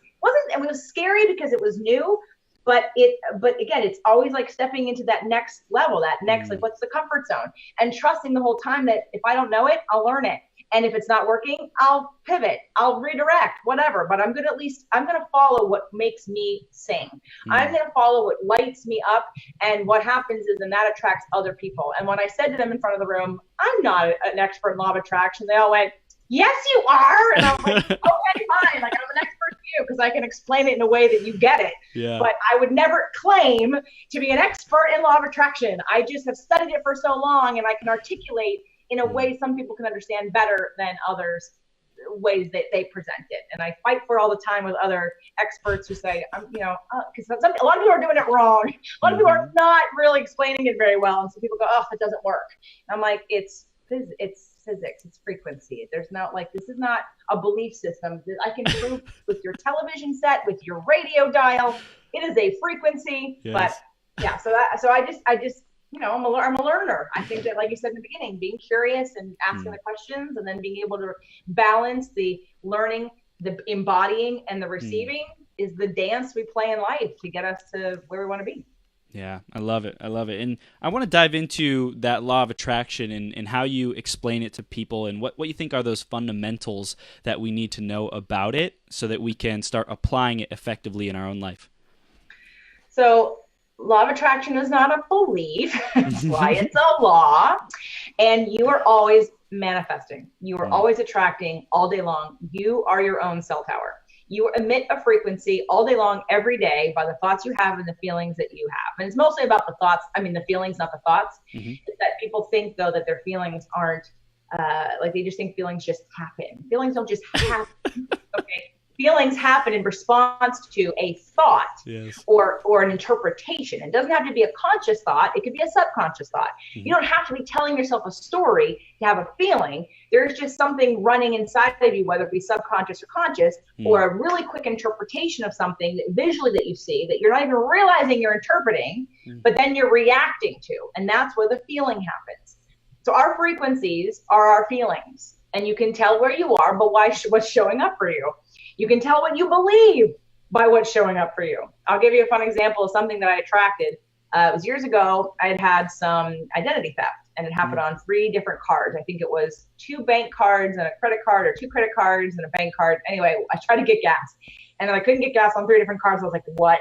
scary because it was new, but again, it's always like stepping into that next level, that next, like, what's the comfort zone, and trusting the whole time that if I don't know it, I'll learn it. And if it's not working, I'll pivot, I'll redirect, whatever. But I'm going to follow what makes me sing. I'm going to follow what lights me up. And what happens is, and that attracts other people. And when I said to them in front of the room, I'm not an expert in law of attraction, they all went, yes, you are. And I'm like, okay, fine. Like, I'm an expert to you because I can explain it in a way that you get it. Yeah. But I would never claim to be an expert in law of attraction. I just have studied it for so long, and I can articulate in a way some people can understand better than others, ways that they present it. And I fight for all the time with other experts who say, because a lot of people are doing it wrong. A lot of people are not really explaining it very well. And so people go, oh, it doesn't work. And I'm like, it's physics, it's frequency. There's not, like, this is not a belief system. I can prove with your television set, with your radio dial, it is a frequency. Yes. But yeah, so I just I'm a learner. I think that, like you said in the beginning, being curious and asking the questions, and then being able to balance the learning, the embodying, and the receiving is the dance we play in life to get us to where we want to be. Yeah, I love it. And I want to dive into that law of attraction and how you explain it to people, and what you think are those fundamentals that we need to know about it so that we can start applying it effectively in our own life. So, law of attraction is not a belief. That's why it's a law. And you are always manifesting. You are always attracting all day long. You are your own cell tower. You emit a frequency all day long, every day, by the thoughts you have and the feelings that you have. And it's mostly about the thoughts. I mean, the feelings, not the thoughts. It's that people think, though, that their feelings aren't, they just think feelings just happen. Feelings don't just happen. Okay. Feelings happen in response to a thought. Yes. or an interpretation. It doesn't have to be a conscious thought. It could be a subconscious thought. You don't have to be telling yourself a story to have a feeling. There's just something running inside of you, whether it be subconscious or conscious, or a really quick interpretation of something that visually that you see that you're not even realizing you're interpreting, but then you're reacting to. And that's where the feeling happens. So our frequencies are our feelings. And you can tell where you are, but what's showing up for you. You can tell what you believe by what's showing up for you. I'll give you a fun example of something that I attracted. It was years ago. I had some identity theft, and it happened on 3 different cards. I think it was 2 bank cards and a credit card, or 2 credit cards and a bank card. Anyway, I tried to get gas, and I couldn't get gas on 3 different cards. I was like, what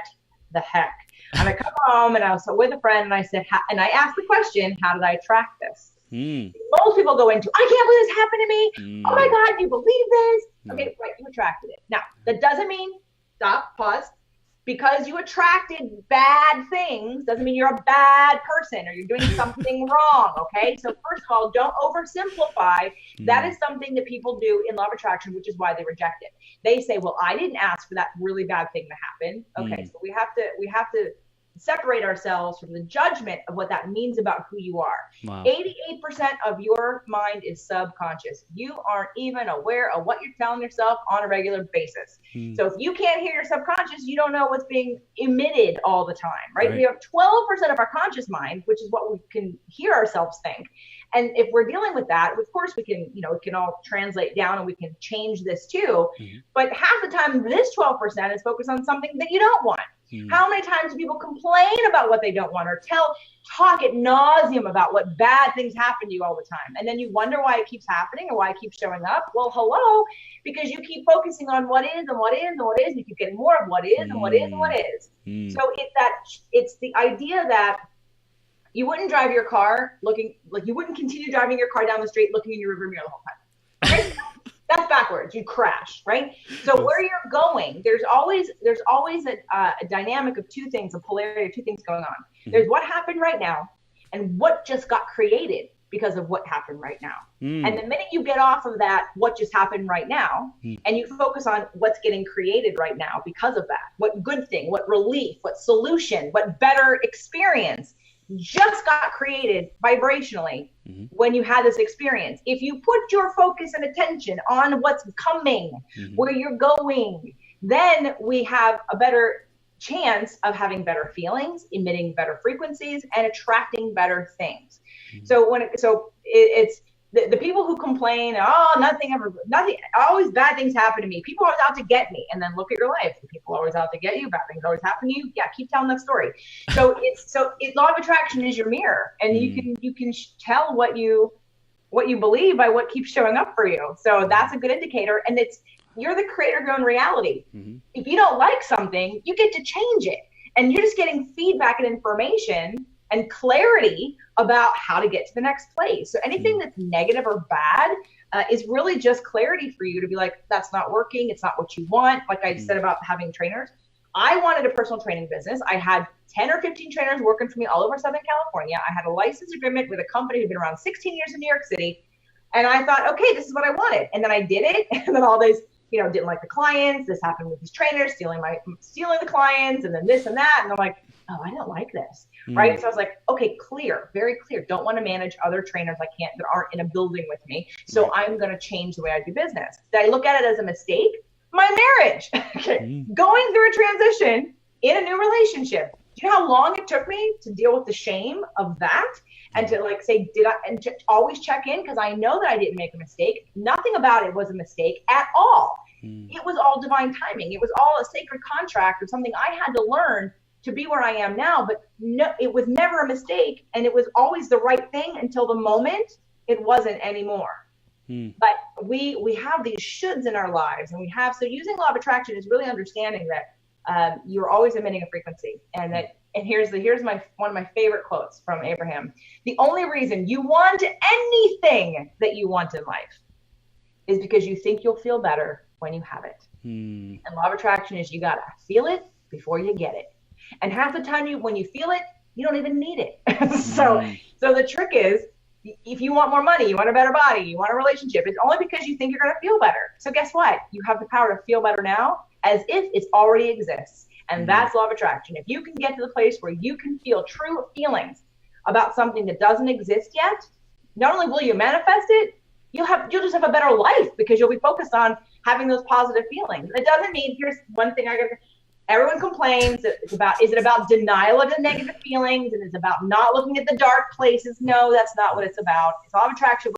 the heck? And I come home, and I was with a friend, and I said, and I asked the question, how did I attract this? Most people go into, I can't believe this happened to me. Oh my God, do you believe this? Okay, right, you attracted it. Now, that doesn't mean, stop, pause, because you attracted bad things doesn't mean you're a bad person or you're doing something wrong, okay? So first of all, don't oversimplify. That is something that people do in law of attraction, which is why they reject it. They say, well, I didn't ask for that really bad thing to happen. Okay, so we have to separate ourselves from the judgment of what that means about who you are. Wow. 88% of your mind is subconscious. You aren't even aware of what you're telling yourself on a regular basis. So if you can't hear your subconscious, you don't know what's being emitted all the time, right? We have 12% of our conscious mind, which is what we can hear ourselves think. And if we're dealing with that, of course we can, it can all translate down and we can change this too. But half the time, this 12% is focused on something that you don't want. How many times do people complain about what they don't want, or talk ad nauseum about what bad things happen to you all the time? And then you wonder why it keeps happening or why it keeps showing up. Well, hello, because you keep focusing on what is and what is and what is, and you keep getting more of what is and what is and what is. So it's the idea that you wouldn't drive your car you wouldn't continue driving your car down the street looking in your rearview mirror the whole time. Right? That's backwards. You crash, right? So where you're going, there's always a dynamic of 2 things, a polarity of 2 things going on. There's what happened right now and what just got created because of what happened right now. And the minute you get off of that, what just happened right now, and you focus on what's getting created right now because of that, what good thing, what relief, what solution, what better experience just got created vibrationally when you had this experience. If you put your focus and attention on what's coming, where you're going, then we have a better chance of having better feelings, emitting better frequencies, and attracting better things. So it's the people who complain, oh, nothing, always bad things happen to me. People are always out to get me. And then look at your life. People are always out to get you. Bad things always happen to you. Yeah, keep telling that story. So law of attraction is your mirror, and you can tell what you believe by what keeps showing up for you. So that's a good indicator. And you're the creator of your own reality. If you don't like something, you get to change it. And you're just getting feedback and information and clarity about how to get to the next place. So anything that's negative or bad is really just clarity for you to be like, that's not working. It's not what you want. Like I said about having trainers, I wanted a personal training business. I had 10 or 15 trainers working for me all over Southern California. I had a license agreement with a company who'd been around 16 years in New York City. And I thought, okay, this is what I wanted. And then I did it. And then all these, didn't like the clients. This happened with these trainers stealing the clients, and then this and that. And I'm like, oh, I don't like this. Right. So I was like, okay, clear, very clear. Don't want to manage other trainers that aren't in a building with me. So I'm going to change the way I do business. Did I look at it as a mistake? My marriage, going through a transition in a new relationship. Do you know how long it took me to deal with the shame of that? And to say, and to always check in, because I know that I didn't make a mistake. Nothing about it was a mistake at all. It was all divine timing. It was all a sacred contract or something I had to learn to be where I am now. But no, it was never a mistake. And it was always the right thing until the moment it wasn't anymore. But we have these shoulds in our lives, and so using law of attraction is really understanding that you're always emitting a frequency, and here's one of my favorite quotes from Abraham. The only reason you want anything that you want in life is because you think you'll feel better when you have it. And law of attraction is you gotta feel it before you get it. And half the time when you feel it, you don't even need it. So the trick is, if you want more money, you want a better body, you want a relationship, it's only because you think you're going to feel better. So guess what? You have the power to feel better now as if it already exists. And that's law of attraction. If you can get to the place where you can feel true feelings about something that doesn't exist yet, not only will you manifest it, you'll just have a better life because you'll be focused on having those positive feelings. It doesn't mean, here's one thing everyone complains, is it about denial of the negative feelings, and it's about not looking at the dark places? No, that's not what it's about. It's law of attraction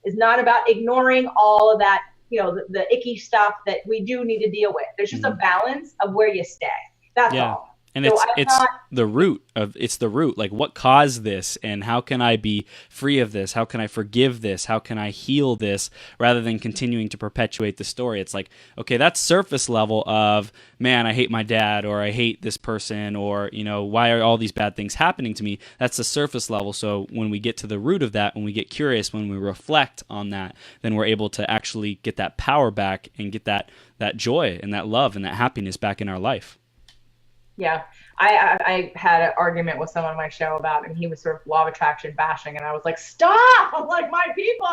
is not about ignoring all of that, the icky stuff that we do need to deal with. There's just a balance of where you stay. That's all. And it's the root. Like, what caused this, and how can I be free of this? How can I forgive this? How can I heal this, rather than continuing to perpetuate the story? It's like, okay, that's surface level of, man, I hate my dad, or I hate this person, or, why are all these bad things happening to me? That's the surface level. So when we get to the root of that, when we get curious, when we reflect on that, then we're able to actually get that power back and get that joy and that love and that happiness back in our life. Yeah, I had an argument with someone on my show about it, and he was sort of law of attraction bashing, and I was like, stop! I'm like, my people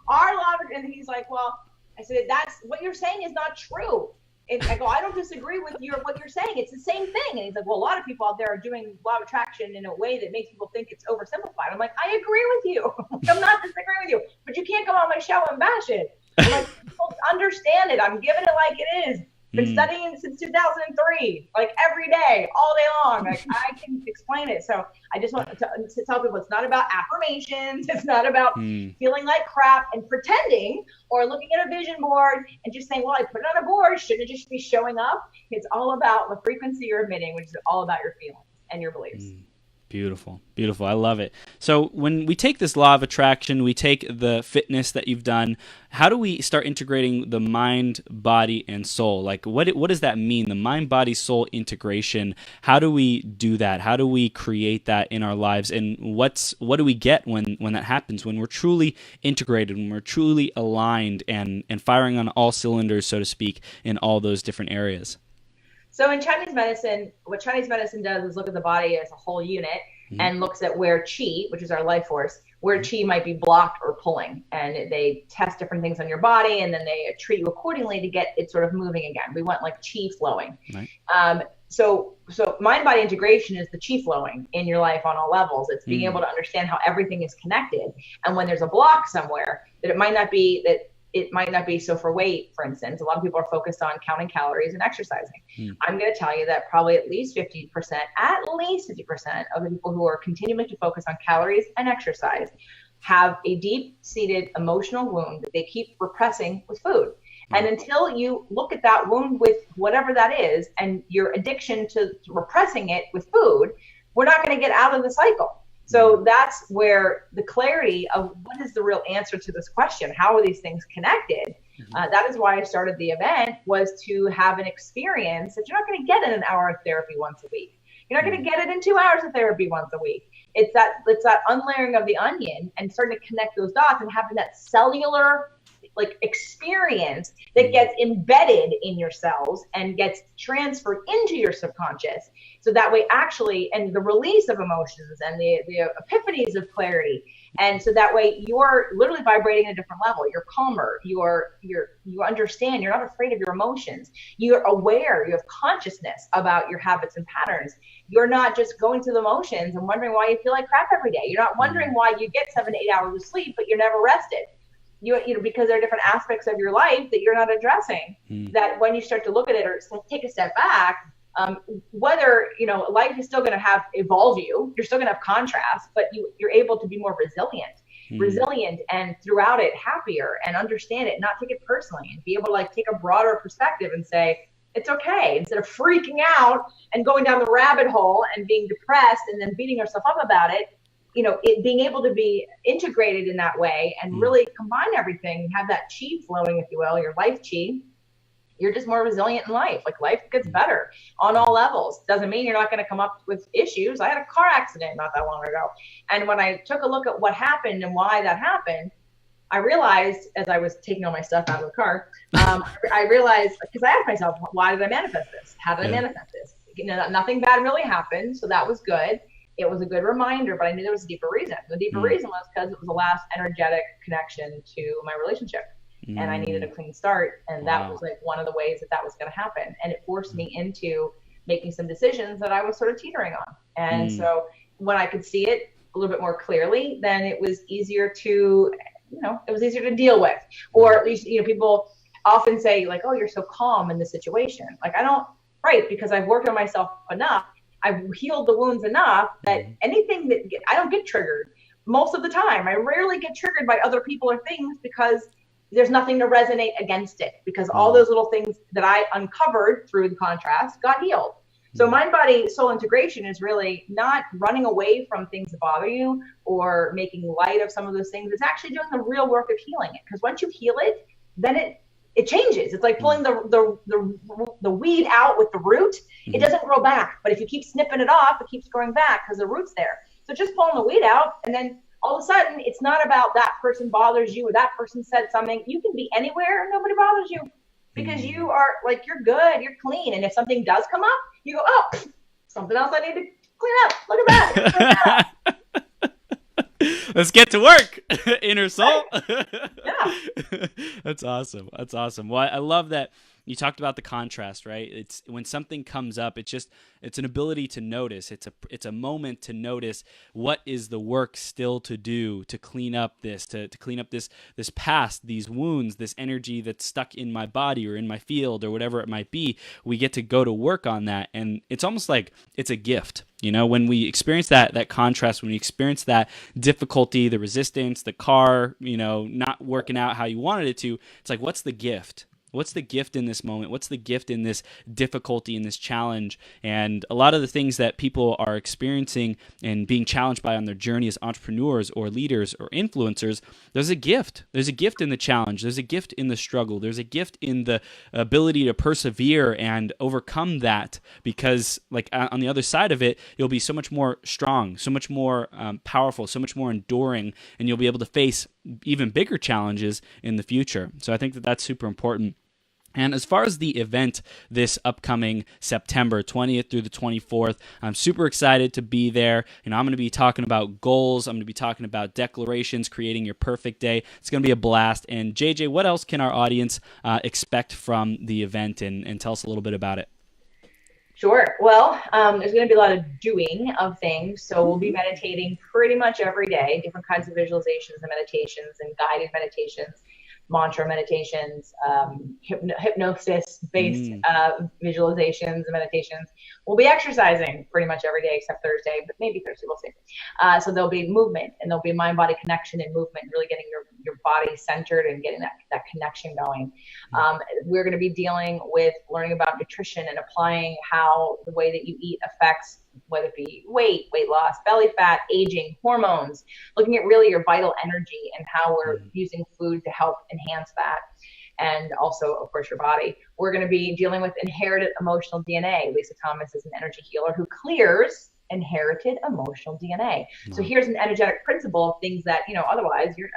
are law of attraction. And he's like, well, I said, that's what you're saying is not true. And I go, I don't disagree with what you're saying. It's the same thing. And he's like, well, a lot of people out there are doing law of attraction in a way that makes people think it's oversimplified. I'm like, I agree with you. I'm not disagreeing with you, but you can't come on my show and bash it. I'm like, people understand it. I'm giving it like it is. Been studying since 2003, like every day, all day long. Like, I can explain it. So I just want to tell people, it's not about affirmations. It's not about feeling like crap and pretending, or looking at a vision board and just saying, well, I put it on a board. Shouldn't it just be showing up? It's all about the frequency you're emitting, which is all about your feelings and your beliefs. Beautiful. Beautiful. I love it. So when we take this law of attraction, we take the fitness that you've done, how do we start integrating the mind, body, and soul? Like, what does that mean? The mind, body, soul integration. How do we do that? How do we create that in our lives? And what do we get when that happens? When we're truly integrated, when we're truly aligned and firing on all cylinders, so to speak, in all those different areas? So in Chinese medicine, what Chinese medicine does is look at the body as a whole unit and looks at where qi, which is our life force, where qi might be blocked or pulling. And they test different things on your body, and then they treat you accordingly to get it sort of moving again. We want like qi flowing. Right. So mind-body integration is the qi flowing in your life on all levels. It's being able to understand how everything is connected. And when there's a block somewhere, that it might not be that it might not be. So for weight, for instance, a lot of people are focused on counting calories and exercising. I'm going to tell you that probably at least 50% of the people who are continuing to focus on calories and exercise have a deep-seated emotional wound that they keep repressing with food. And until you look at that wound with whatever that is and your addiction to repressing it with food, we're not going to get out of the cycle. So that's where the clarity of what is the real answer to this question, how are these things connected? That is why I started the event, was to have an experience that you're not going to get in an hour of therapy once a week. You're not going to get it in 2 hours of therapy once a week. It's that unlayering of the onion and starting to connect those dots and having that cellular experience that gets embedded in your cells and gets transferred into your subconscious. So that way actually, and the release of emotions and the epiphanies of clarity. And so that way you're literally vibrating at a different level. You're calmer. You understand. You're not afraid of your emotions. You're aware. You have consciousness about your habits and patterns. You're not just going through the motions and wondering why you feel like crap every day. You're not wondering why you get 7 to 8 hours of sleep, but you're never rested. You know, because there are different aspects of your life that you're not addressing, that when you start to look at it or take a step back, whether, life is still going to evolve you, you're still going to have contrast, but you're able to be more resilient and throughout it happier and understand it, not take it personally, and be able to take a broader perspective and say, it's okay, instead of freaking out and going down the rabbit hole and being depressed and then beating yourself up about it. It being able to be integrated in that way and really combine everything, have that chi flowing, if you will, your life chi, you're just more resilient in life. Life gets better on all levels. Doesn't mean you're not going to come up with issues. I had a car accident not that long ago. And when I took a look at what happened and why that happened, I realized, as I was taking all my stuff out of the car, I realized, because I asked myself, why did I manifest this? How did I manifest this? Nothing bad really happened. So that was good. It was a good reminder, but I knew there was a deeper reason. The deeper reason was because it was the last energetic connection to my relationship. And I needed a clean start. And that was one of the ways that was going to happen. And it forced me into making some decisions that I was sort of teetering on. And so when I could see it a little bit more clearly, then it was easier to, deal with. Or at least, people often say oh, you're so calm in this situation. Because I've worked on myself enough. I've healed the wounds enough that anything I don't get triggered most of the time. I rarely get triggered by other people or things because there's nothing to resonate against it, because all those little things that I uncovered through the contrast got healed. So mind, body, soul integration is really not running away from things that bother you or making light of some of those things. It's actually doing the real work of healing it. Because once you heal it, then it changes. It's like pulling the weed out with the root. It doesn't grow back. But if you keep snipping it off, it keeps growing back because the root's there. So just pulling the weed out, and then all of a sudden, it's not about that person bothers you or that person said something. You can be anywhere and nobody bothers you because you are you're good, you're clean. And if something does come up, you go, oh, something else I need to clean up. Look at that. Let's get to work, inner soul. Yeah. That's awesome. Well, I love that you talked about the contrast, right? It's when something comes up, it's an ability to notice. It's a moment to notice what is the work still to do to clean up this, to clean up this past, these wounds, this energy that's stuck in my body or in my field or whatever it might be. We get to go to work on that, and it's almost like it's a gift. When we experience that contrast, when we experience that difficulty, the resistance, the car, not working out how you wanted it to, it's like, what's the gift? What's the gift in this moment? What's the gift in this difficulty, in this challenge? And a lot of the things that people are experiencing and being challenged by on their journey as entrepreneurs or leaders or influencers, there's a gift. There's a gift in the challenge. There's a gift in the struggle. There's a gift in the ability to persevere and overcome that, because on the other side of it, you'll be so much more strong, so much more powerful, so much more enduring, and you'll be able to face even bigger challenges in the future. So I think that that's super important. And as far as the event this upcoming September 20th through the 24th, I'm super excited to be there. I'm going to be talking about goals. I'm going to be talking about declarations, creating your perfect day. It's going to be a blast. And JJ, what else can our audience expect from the event, and tell us a little bit about it? Sure. Well, there's going to be a lot of doing of things. So we'll be meditating pretty much every day, different kinds of visualizations and meditations and guided meditations. mantra meditations, hypnosis-based visualizations and meditations. We'll be exercising pretty much every day except Thursday, but maybe Thursday, we'll see. So there'll be movement, and there'll be mind-body connection and movement, really getting your body centered and getting that connection going. We're going to be dealing with learning about nutrition and applying how the way that you eat affects, whether it be weight loss, belly fat, aging, hormones, looking at really your vital energy and how we're using food to help enhance that. And also, of course, your body. We're going to be dealing with inherited emotional DNA. Lisa Thomas is an energy healer who clears inherited emotional DNA. So here's an energetic principle of things that, otherwise you're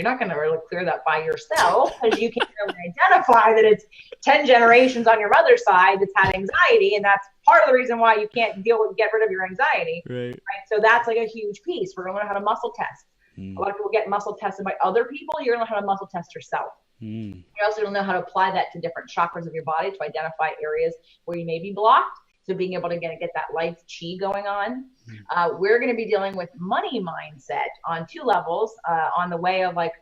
not going to really clear that by yourself, because you can't really identify that it's 10 generations on your mother's side that's had anxiety. And that's part of the reason why you can't get rid of your anxiety. Right? So that's like a huge piece. We're going to learn how to muscle test. A lot of people get muscle tested by other people. You're going to learn how to muscle test yourself. You also don't know how to apply that to different chakras of your body to identify areas where you may be blocked. So being able to get that life chi going on. We're going to be dealing with money mindset on 2 levels, on the way of like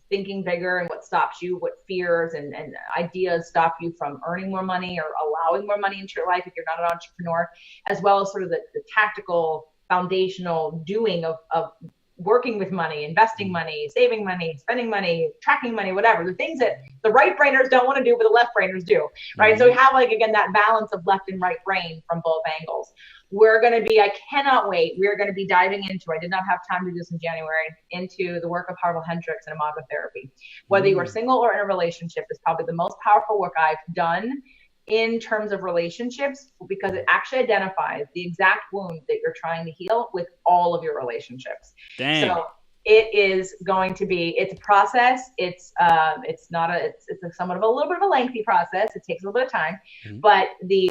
thinking bigger and what stops you, what fears and ideas stop you from earning more money or allowing more money into your life if you're not an entrepreneur, as well as sort of the tactical foundational doing of working with money, investing money, saving money, spending money, tracking money, whatever, the things that the right brainers don't want to do, but the left brainers do, right? So we have again, that balance of left and right brain from both angles. We're going to be, I cannot wait. We're going to be diving into, I did not have time to do this in January, into the work of Harville Hendricks and imagotherapy. Whether you are single or in a relationship is probably the most powerful work I've done in terms of relationships, because it actually identifies the exact wound that you're trying to heal with all of your relationships. Dang. So it is going to be, it's a process. It's somewhat of a little bit of a lengthy process. It takes a little bit of time, but the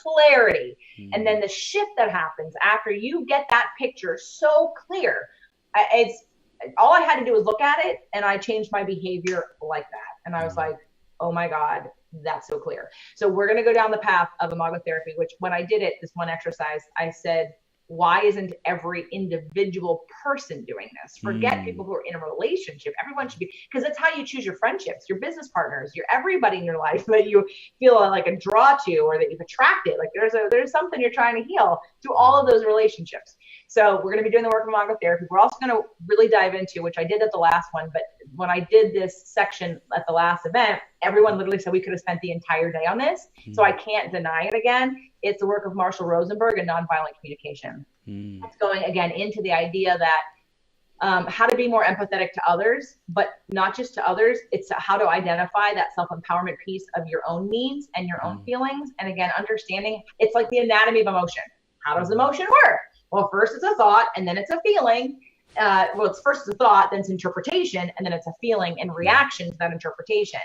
clarity, and then the shift that happens after you get that picture so clear, it's all I had to do was look at it, and I changed my behavior like that. And I was like, oh my God, that's so clear. So we're going to go down the path of imagotherapy, which when I did it, this one exercise, I said, why isn't every individual person doing this? Forget people who are in a relationship. Everyone should be, because that's how you choose your friendships, your business partners, your everybody in your life that you feel like a draw to, or that you've attracted. Like there's something you're trying to heal through all of those relationships. So we're going to be doing the work of imagotherapy. We're also going to really dive into, which I did at the last one, but when I did this section at the last event, everyone literally said we could have spent the entire day on this. So I can't deny it again. It's the work of Marshall Rosenberg and nonviolent communication. It's going again into the idea that how to be more empathetic to others, but not just to others. It's how to identify that self-empowerment piece of your own needs and your own feelings. And again, understanding it's like the anatomy of emotion. How does emotion work? Well, first it's a thought, and then it's a feeling. It's first it's a thought, then it's interpretation, and then it's a feeling and reaction to that interpretation.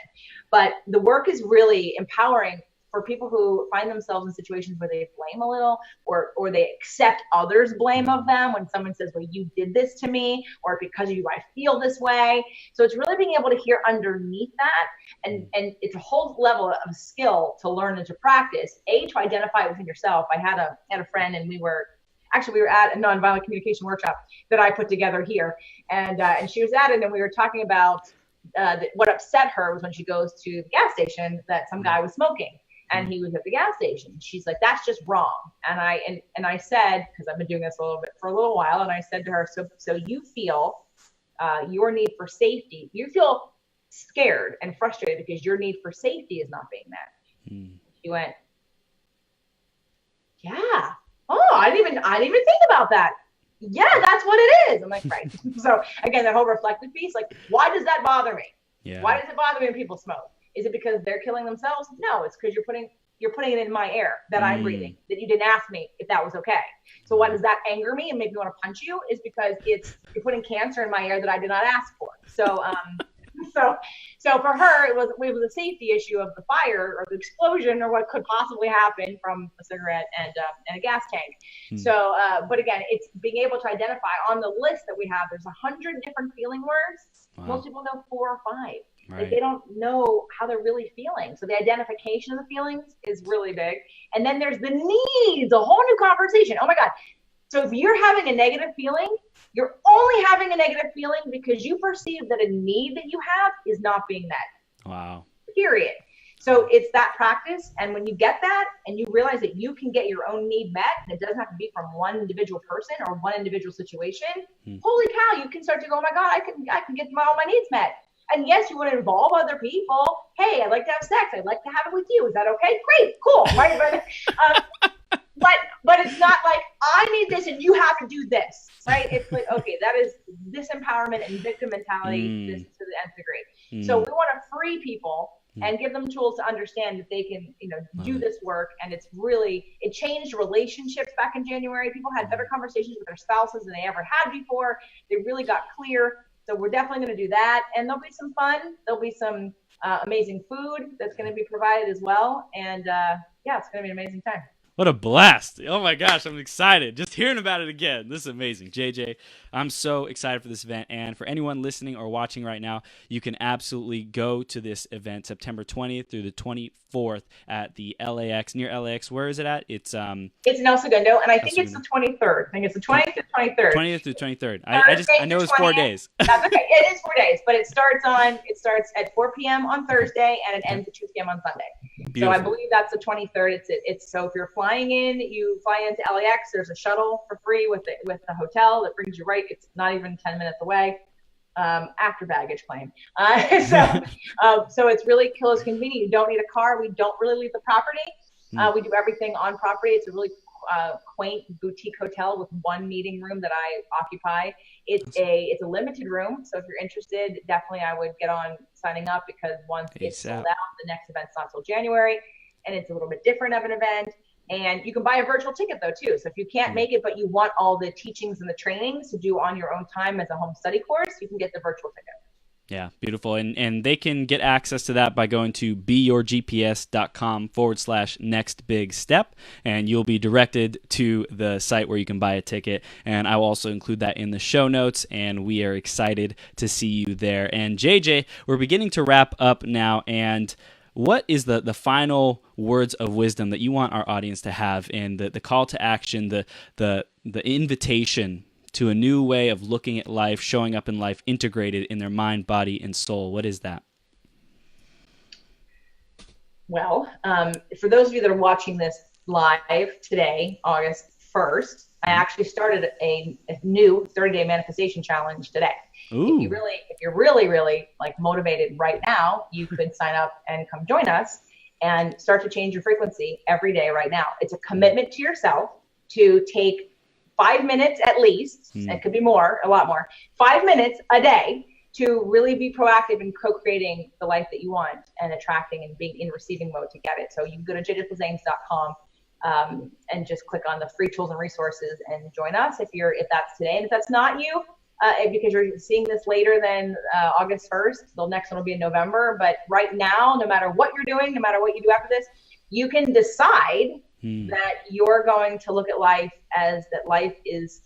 But the work is really empowering for people who find themselves in situations where they blame a little, or they accept others' blame of them when someone says, well, you did this to me, or because of you, I feel this way. So it's really being able to hear underneath that. And it's a whole level of skill to learn and to practice, to identify it within yourself. I had a friend, and we were at a nonviolent communication workshop that I put together here. And she was at it, and we were talking about what upset her was when she goes to the gas station that some guy was smoking. And he was at the gas station. She's like, that's just wrong. And I said, because I've been doing this for a little while, and I said to her, so you feel your need for safety. You feel scared and frustrated because your need for safety is not being met. She went, yeah. Oh, I didn't even think about that. Yeah, that's what it is. I'm like, right. So again, that whole reflective piece, like, why does that bother me? Yeah. Why does it bother me when people smoke? Is it because they're killing themselves? No, it's because you're putting it in my air that I'm breathing, that you didn't ask me if that was okay. So why does that anger me and make me want to punch you? Is because you're putting cancer in my air that I did not ask for. So so for her, it was a safety issue of the fire or the explosion or what could possibly happen from a cigarette and a gas tank. So, but again, it's being able to identify on the list that we have. There's 100 different feeling words. Wow. Most people know 4 or 5. Right. Like they don't know how they're really feeling. So the identification of the feelings is really big. And then there's the needs, a whole new conversation. Oh my God. So if you're having a negative feeling, You're only having a negative feeling because you perceive that a need that you have is not being met. Wow. Period. So it's that practice. And when you get that and you realize that you can get your own need met, and it doesn't have to be from one individual person or one individual situation, holy cow, you can start to go, oh my God, I can get all my needs met. And yes, you want to involve other people. Hey, I'd like to have sex. I'd like to have it with you. Is that okay? Great, cool. Right? But it's not like, I need this and you have to do this, right? It's like, okay, that is disempowerment and victim mentality this to the nth degree. So we want to free people and give them tools to understand that they can, do this work. And it changed relationships back in January. People had better conversations with their spouses than they ever had before. They really got clear. So we're definitely going to do that. And there'll be some fun. There'll be some amazing food that's going to be provided as well. And it's going to be an amazing time. What a blast. Oh my gosh, I'm excited. Just hearing about it again. This is amazing. JJ, I'm so excited for this event. And for anyone listening or watching right now, you can absolutely go to this event September 20th through the 24th at the LAX, near LAX. Where is it at? It's in El Segundo, and I think it's the 23rd. I think it's the 20th to 23rd. 20th to 23rd. I know it's 4 days. That's okay. It is 4 days, but it starts at 4 p.m. on Thursday and it ends at 2 p.m. on Sunday. Beautiful. So I believe that's the 23rd. It's so if you're flying in, you fly into LAX. There's a shuttle for free with the hotel that brings you right. It's not even 10 minutes away. After baggage claim. So it's really close, convenient. You don't need a car. We don't really leave the property. We do everything on property. It's a really quaint boutique hotel with one meeting room that I occupy. It's a limited room. So if you're interested, definitely I would get on signing up, because once it's sold out, the next event's not till January, and it's a little bit different of an event. And you can buy a virtual ticket though too. So if you can't make it, but you want all the teachings and the trainings to do on your own time as a home study course, you can get the virtual ticket. Yeah, beautiful. And they can get access to that by going to beyourgps.com/next big step, and you'll be directed to the site where you can buy a ticket. And I will also include that in the show notes, and we are excited to see you there. And JJ, we're beginning to wrap up now, and what is the final words of wisdom that you want our audience to have, and the call to action, the invitation to a new way of looking at life, showing up in life, integrated in their mind, body, and soul? What is that? Well, for those of you that are watching this live today, August 1st, I actually started a new 30-day manifestation challenge today. Ooh. If you're really like motivated right now, you could sign up and come join us and start to change your frequency every day right now. It's a commitment to yourself to take 5 minutes at least, it could be more, a lot more, 5 minutes a day to really be proactive in co-creating the life that you want and attracting and being in receiving mode to get it. So you can go to jjflizanes.com and just click on the free tools and resources and join us if that's today. And if that's not you, because you're seeing this later than August 1st, the next one will be in November. But right now, no matter what you're doing, no matter what you do after this, you can decide that you're going to look at life as that life is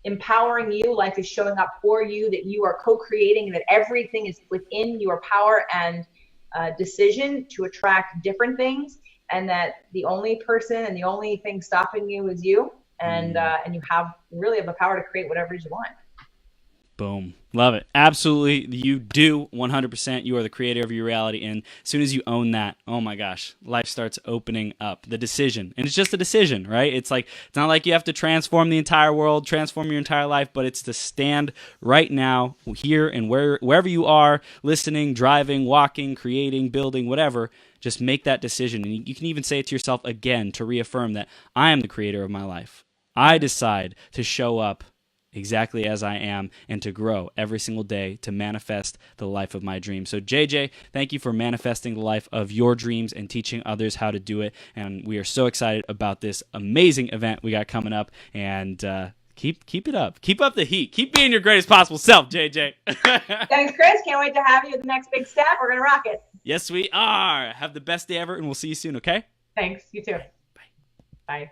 empowering you, life is showing up for you, that you are co-creating, and that everything is within your power and decision to attract different things, and that the only person and the only thing stopping you is you, and you really have the power to create whatever you want. Boom. Love it. Absolutely. You do 100%. You are the creator of your reality. And as soon as you own that, oh my gosh, life starts opening up. The decision. And it's just a decision, right? It's not like you have to transform the entire world, transform your entire life, but it's to stand right now, here and wherever you are, listening, driving, walking, creating, building, whatever. Just make that decision. And you can even say it to yourself again to reaffirm that I am the creator of my life. I decide to show up exactly as I am and to grow every single day to manifest the life of my dreams. So JJ, thank you for manifesting the life of your dreams and teaching others how to do it. And we are so excited about this amazing event we got coming up. And keep it up. Keep up the heat. Keep being your greatest possible self, JJ. Thanks, Chris. Can't wait to have you at the next big step. We're going to rock it. Yes, we are. Have the best day ever, and we'll see you soon, okay? Thanks. You too. Bye. Bye.